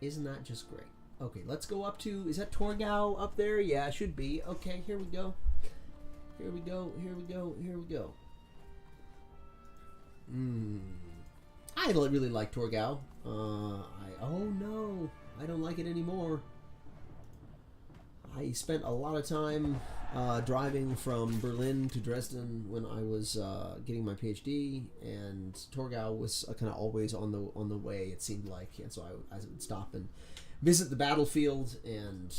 isn't that just great? Okay, let's go up to... Is that Torgau up there? Yeah, it should be. Okay, here we go. Here we go. Here we go. Here we go. I really like Torgau. Oh, no. I don't like it anymore. I spent a lot of time driving from Berlin to Dresden when I was getting my PhD, and Torgau was kind of always on the way, it seemed like, and so I would stop and visit the battlefield and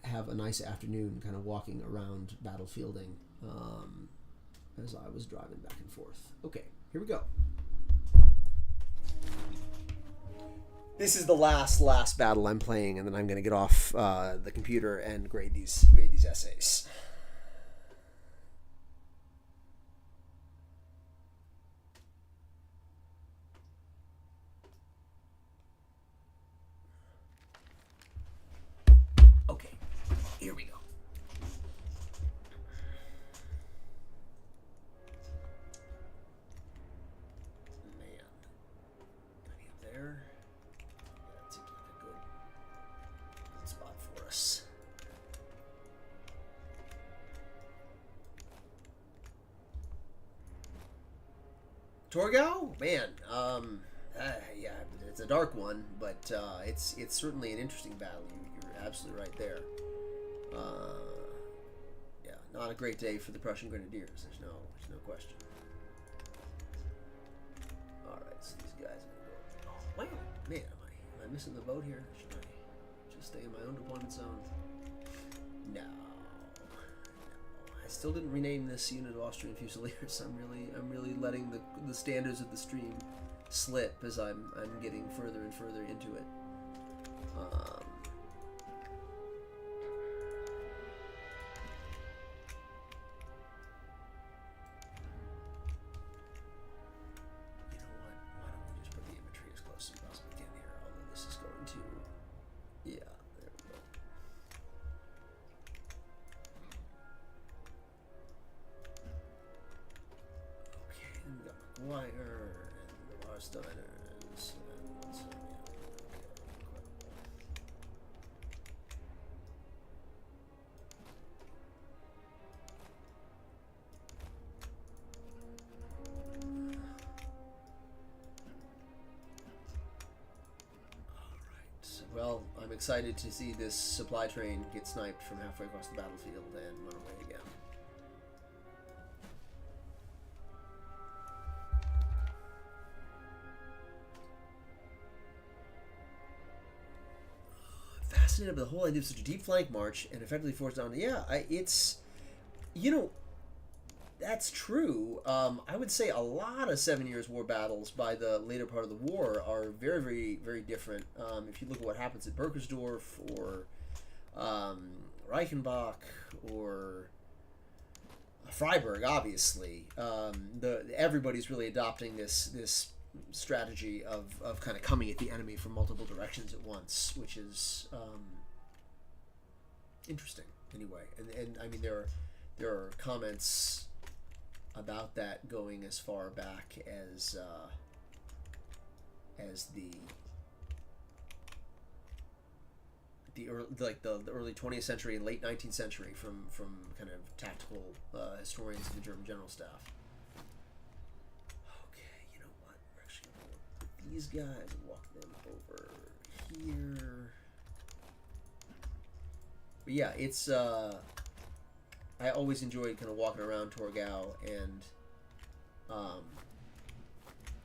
have a nice afternoon kind of walking around battlefielding as I was driving back and forth. Okay, here we go. This is the last battle I'm playing, and then I'm going to get off the computer and grade these essays. Okay, here we go. Man, gotta be up there. That seems like a good spot for us. Torgau? Man, yeah, it's a dark one, but it's certainly an interesting battle. You're absolutely right there. Yeah, not a great day for the Prussian Grenadiers. There's no question. All right, so these guys are gonna go. Oh, wow, man, am I missing the boat here? Should I just stay in my own deployment zone? No. still didn't rename this unit of Austrian Fusiliers. I'm really letting the standards of the stream slip as I'm getting further and further into it. You know what? Why don't we just put the infantry as close as we possibly can here? Although this is going to, yeah, there we go. Okay, then we got McGuire and the Warsteiners and so, yeah, okay, incredible. Alright, well, I'm excited to see this supply train get sniped from halfway across the battlefield and run away again. Fascinated by the whole idea of such a deep flank march and effectively forced down. Yeah, it's, you know, that's true. I would say a lot of 7 Years' War battles by the later part of the war are very, very, very different. If you look at what happens at Berkersdorf or Reichenbach or Freiburg, obviously, everybody's really adopting this strategy of kind of coming at the enemy from multiple directions at once, which is interesting anyway. And I mean, there are comments about that going as far back as the early 20th century and late 19th century from kind of tactical historians of the German general staff. These guys and walk them over here. But yeah, it's I always enjoyed kind of walking around Torgau, and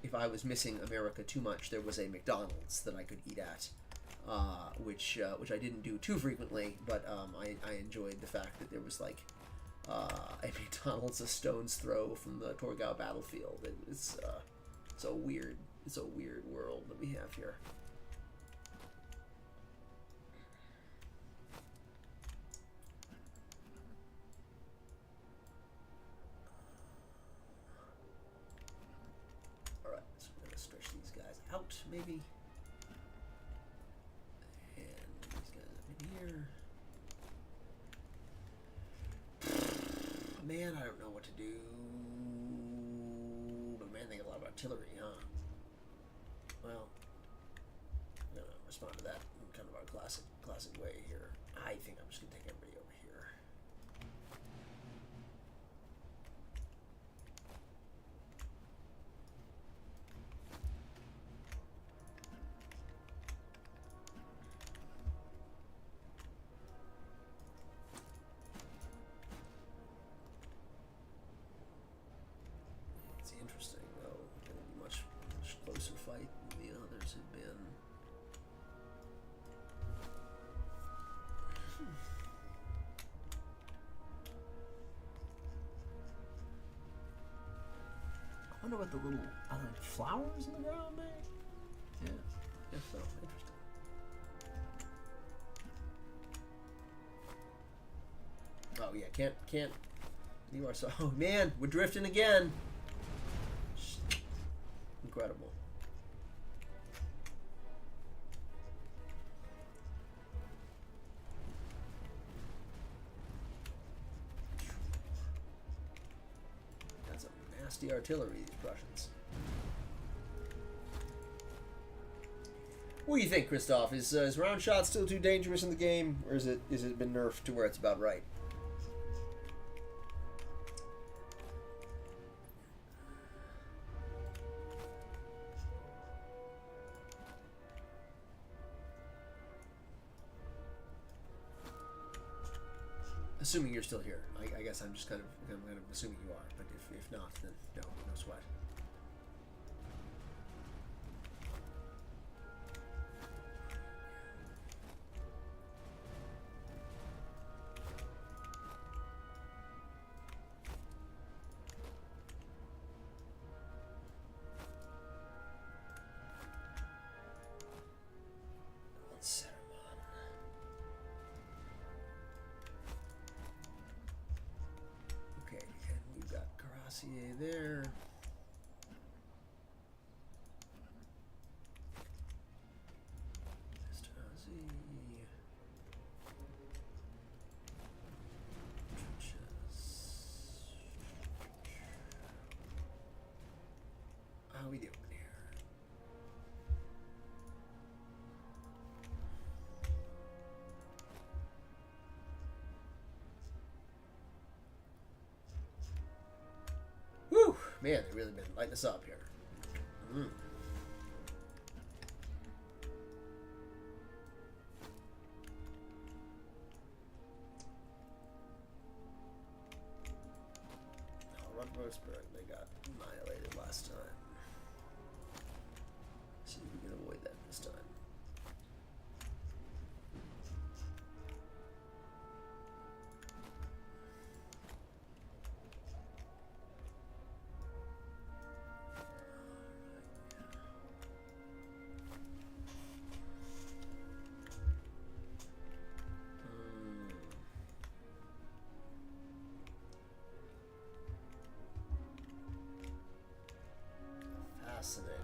if I was missing America too much, there was a McDonald's that I could eat at, which I didn't do too frequently, but I enjoyed the fact that there was like a McDonald's a stone's throw from the Torgau battlefield. It's a weird world that we have here. Alright, so we're gonna stretch these guys out, maybe. And these guys up in here. Man, I don't know what to do. But man, they got a lot of artillery, huh? Well, I'm gonna respond to that in kind of our classic way here. I think I'm just gonna take everybody over here. It's interesting though. It's gonna be much closer fight than the others have been. I wonder what the little flowers in the ground make. Yeah, I guess so. Interesting. Oh yeah, can't. You are so. Oh man, we're drifting again. Incredible. That's a nasty artillery, these Prussians. What do you think, Christoph? Is round shot still too dangerous in the game, or is it been nerfed to where it's about right? Assuming you're still here. I guess I'm just kind of assuming you are, but if not, then no sweat. dossier there. Mr. Ozzy. Trenches. How we doing here? Whew, man, they really been lighting us up here. Mm. Rudbergsburg, they got annihilated last time. See if we can avoid that this time. Fascinating.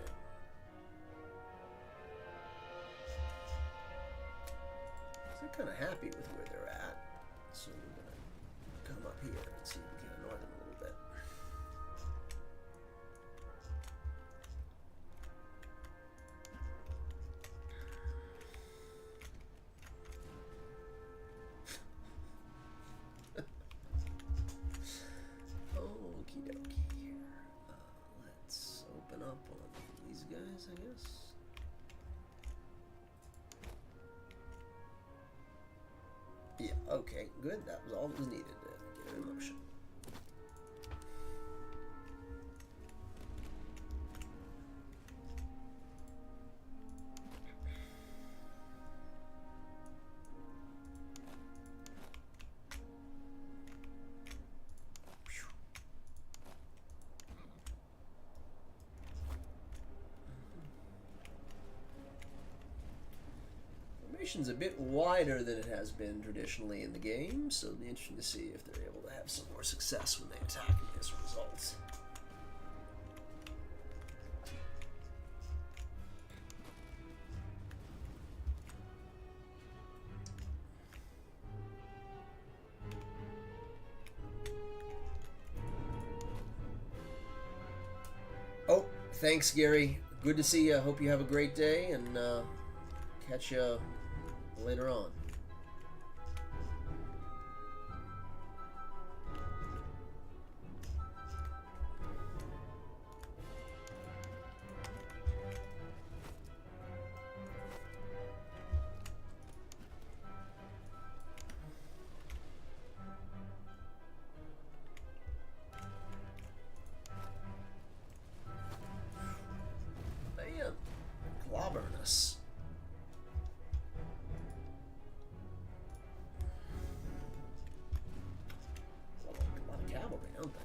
So they're kind of happy with where they're at. So we're going to come up here and see if we can annoy them a little bit. Okie dokie. Let's open up on these guys, I guess. Yeah, okay, good. That was all that was needed to get it in motion. Formation's a bit wider than it has been traditionally in the game, so it'll be interesting to see if they're able to have some more success when they attack as a result. Oh, thanks, Gary. Good to see you. Hope you have a great day, and catch you later on. Man, clobbering us. A lot of cavalry, don't they?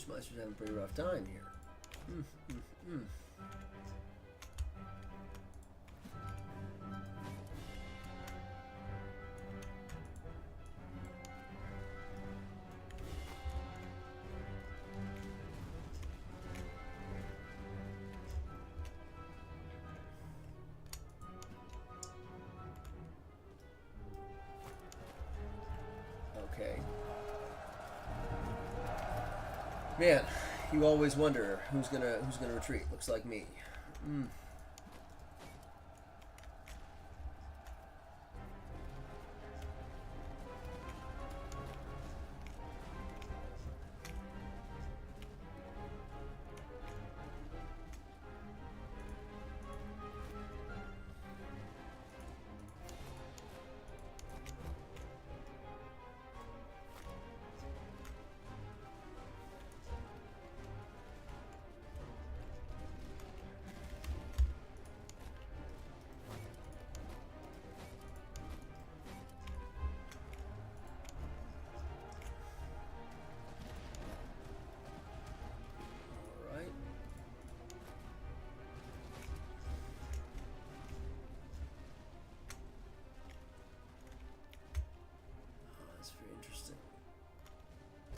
Meister's having a pretty rough time here. Okay. Man, you always wonder who's gonna retreat. Looks like me.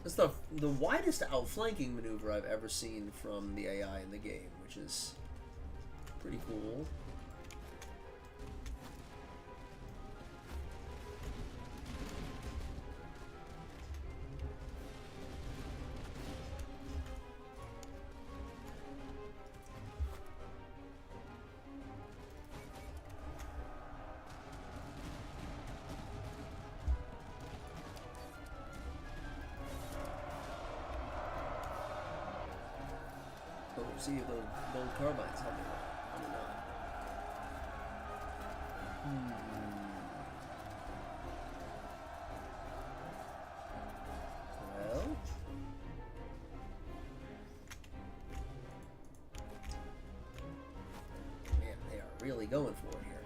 It's the widest outflanking maneuver I've ever seen from the AI in the game, which is pretty cool. See if those gold carbines help me or not. Well, man, they are really going for it here.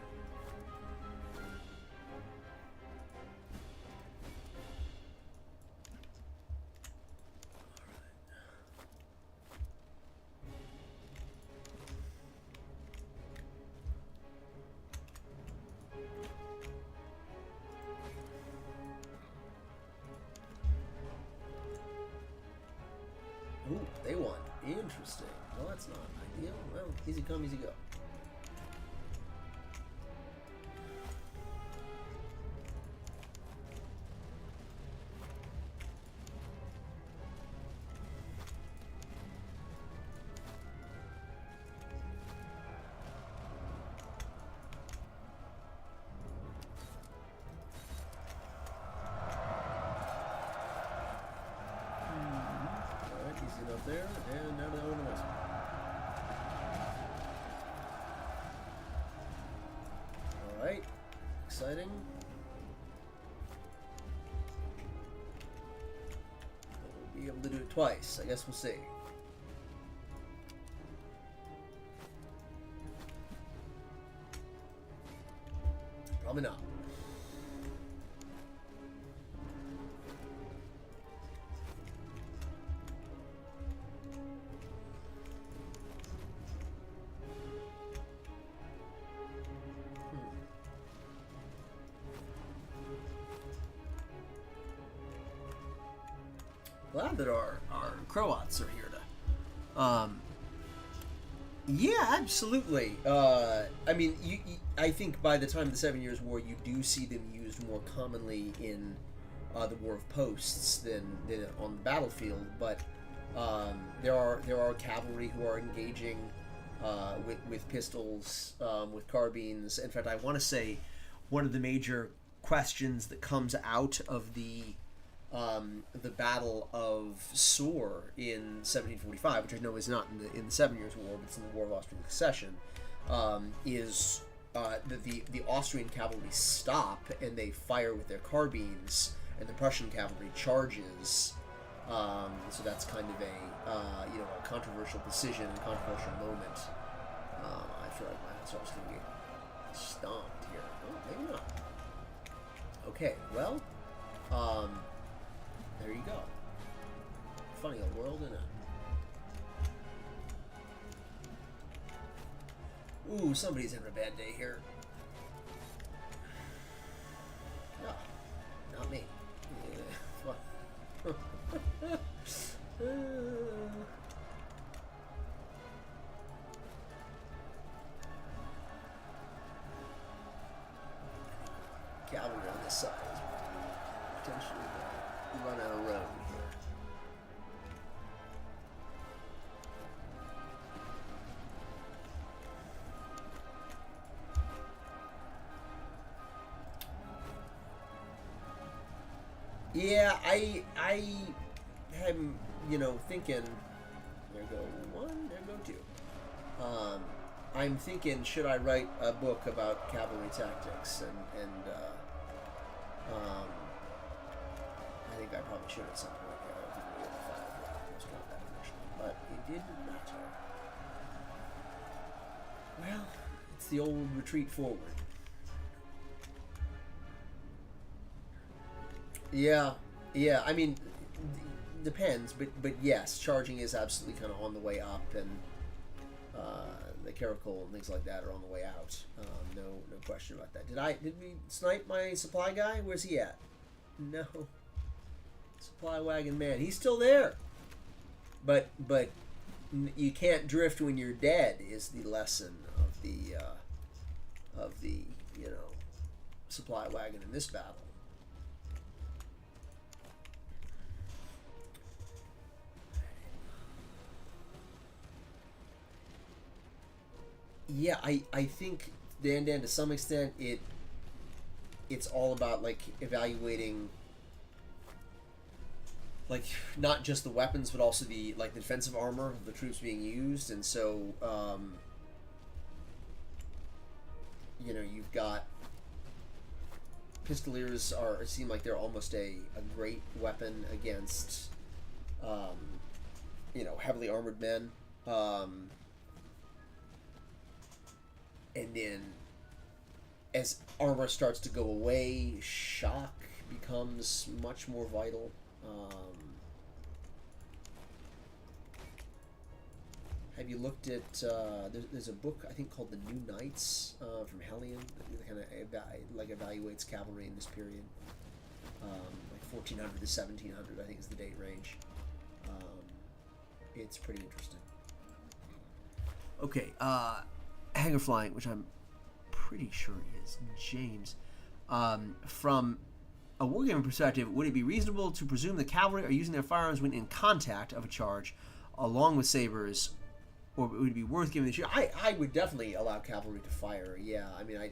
Ooh, they won. Interesting. Well, that's not ideal. Well, easy come, easy go. Up there, and now to the next one. Alright, exciting. We'll be able to do it twice. I guess we'll see. Probably not. Glad that our Croats are here to. Yeah, absolutely. I mean, I think by the time of the 7 Years' War, you do see them used more commonly in the War of Posts than on the battlefield. But there are cavalry who are engaging with pistols, with carbines. In fact, I want to say one of the major questions that comes out of the Battle of Soor in 1745, which I know is not in the 7 Years' War, but it's in the War of Austrian Succession, is that the Austrian cavalry stop and they fire with their carbines, and the Prussian cavalry charges. So that's kind of a controversial decision and controversial moment. I feel like my answer is going to get stomped here. Oh, maybe not. Okay, well. There you go. Funny old world, isn't it? Ooh, somebody's having a bad day here. No, not me. Yeah. Cavalry on this side is potentially run out of road here. Yeah, I am, thinking. There go one, there go two. I'm thinking, should I write a book about cavalry tactics and I think I probably should at some point. I didn't really file that. Start that initially, but it didn't matter. Well, it's the old retreat forward. Yeah. I mean, depends, but yes, charging is absolutely kind of on the way up, and the Caracol and things like that are on the way out. No question about that. Did we snipe my supply guy? Where's he at? No. Supply wagon man. He's still there. But you can't drift when you're dead is the lesson of the supply wagon in this battle. Yeah, I think Dan to some extent it's all about like evaluating like not just the weapons but also the defensive armor of the troops being used, and so you've got pistoliers seem like they're almost a great weapon against heavily armored men, and then as armor starts to go away, shock becomes much more vital. Have you looked at there's a book I think called The New Knights from Hellion that kind of evaluates cavalry in this period, like 1400 to 1700 I think is the date range. It's pretty interesting. Okay, Hanger Flying, which I'm pretty sure is James, from a wargaming perspective, would it be reasonable to presume the cavalry are using their firearms when in contact of a charge along with sabers, or would it be worth giving the shield? I would definitely allow cavalry to fire, yeah. I mean, I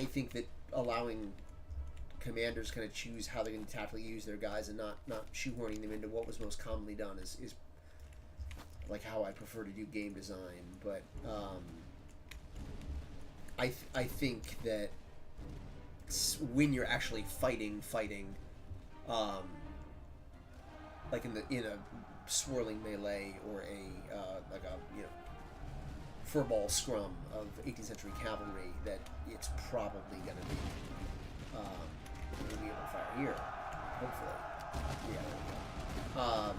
think that allowing commanders kind of choose how they're going to tactically use their guys and not shoehorning them into what was most commonly done is like how I prefer to do game design. But I think that when you're actually fighting, like in a swirling melee or a furball scrum of 18th century cavalry, that it's probably going to be able to fire here, hopefully. Yeah.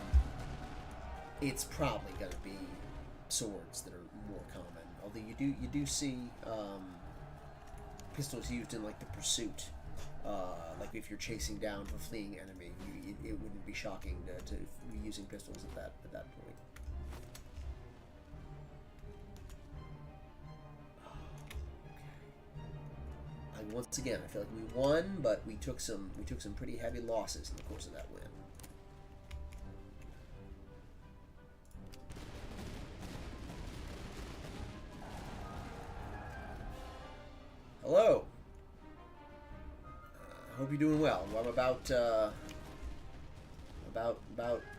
It's probably going to be swords that are more common, although you do see pistols used in like the pursuit, like if you're chasing down a fleeing enemy, it wouldn't be shocking to be using pistols at that point. Once again, I feel like we won, but we took some pretty heavy losses in the course of that win. Hello. Hope you're doing well. I'm about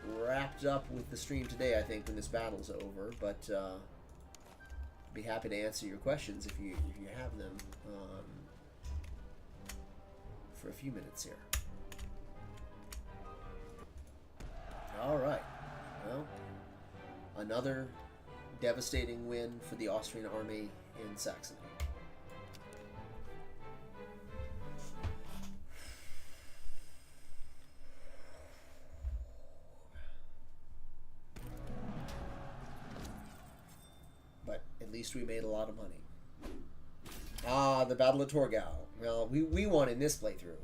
wrapped up with the stream today, I think, when this battle's over. But be happy to answer your questions if you have them for a few minutes here. All right. Well, another devastating win for the Austrian army in Saxony. But at least we made a lot of money. The Battle of Torgau. Well, we won in this playthrough.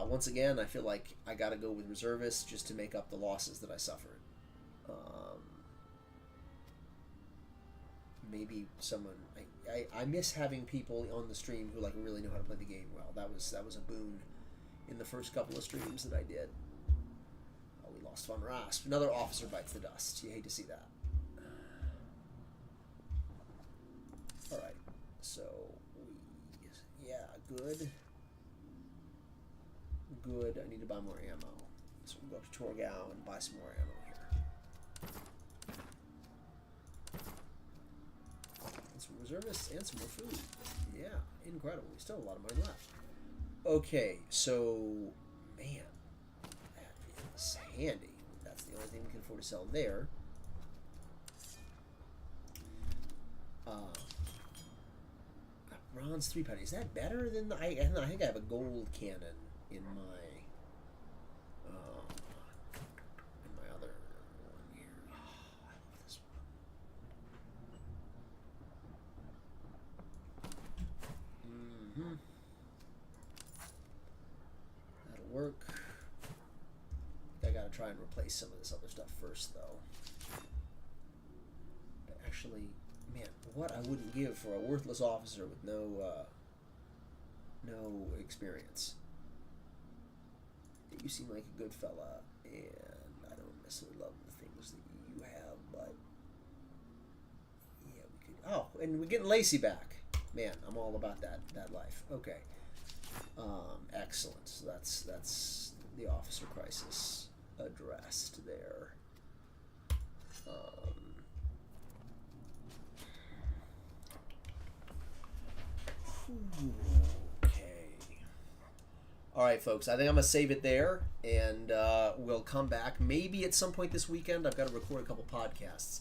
Once again, I feel like I gotta go with reservists just to make up the losses that I suffered. Maybe someone... I miss having people on the stream who like really know how to play the game well. That was a boon in the first couple of streams that I did. Oh, we lost Von Rasp. Another officer bites the dust. You hate to see that. Alright, so yeah, good. Good, I need to buy more ammo. So we'll go up to Torgau and buy some more ammo here. And some reservists and some more food. Yeah, incredible. We still have a lot of money left. Okay, so, man, that is handy. That's the only thing we can afford to sell there. Bronze 3-pounder. Is that better than the... I think I have a gold cannon in my other one here. Oh, I love this one. try and replace some of this other stuff first, though. But actually, man, what I wouldn't give for a worthless officer with no experience. You seem like a good fella, and I don't necessarily love the things that you have, but yeah, we could. Oh, and we're getting Lacey back. Man, I'm all about that life. Okay, excellent. So that's the officer crisis addressed there. Okay. All right, folks. I think I'm gonna save it there, and we'll come back maybe at some point this weekend. I've got to record a couple podcasts,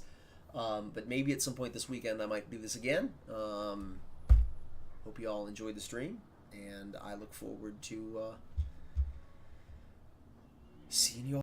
but maybe at some point this weekend I might do this again. Hope you all enjoyed the stream, and I look forward to seeing you all.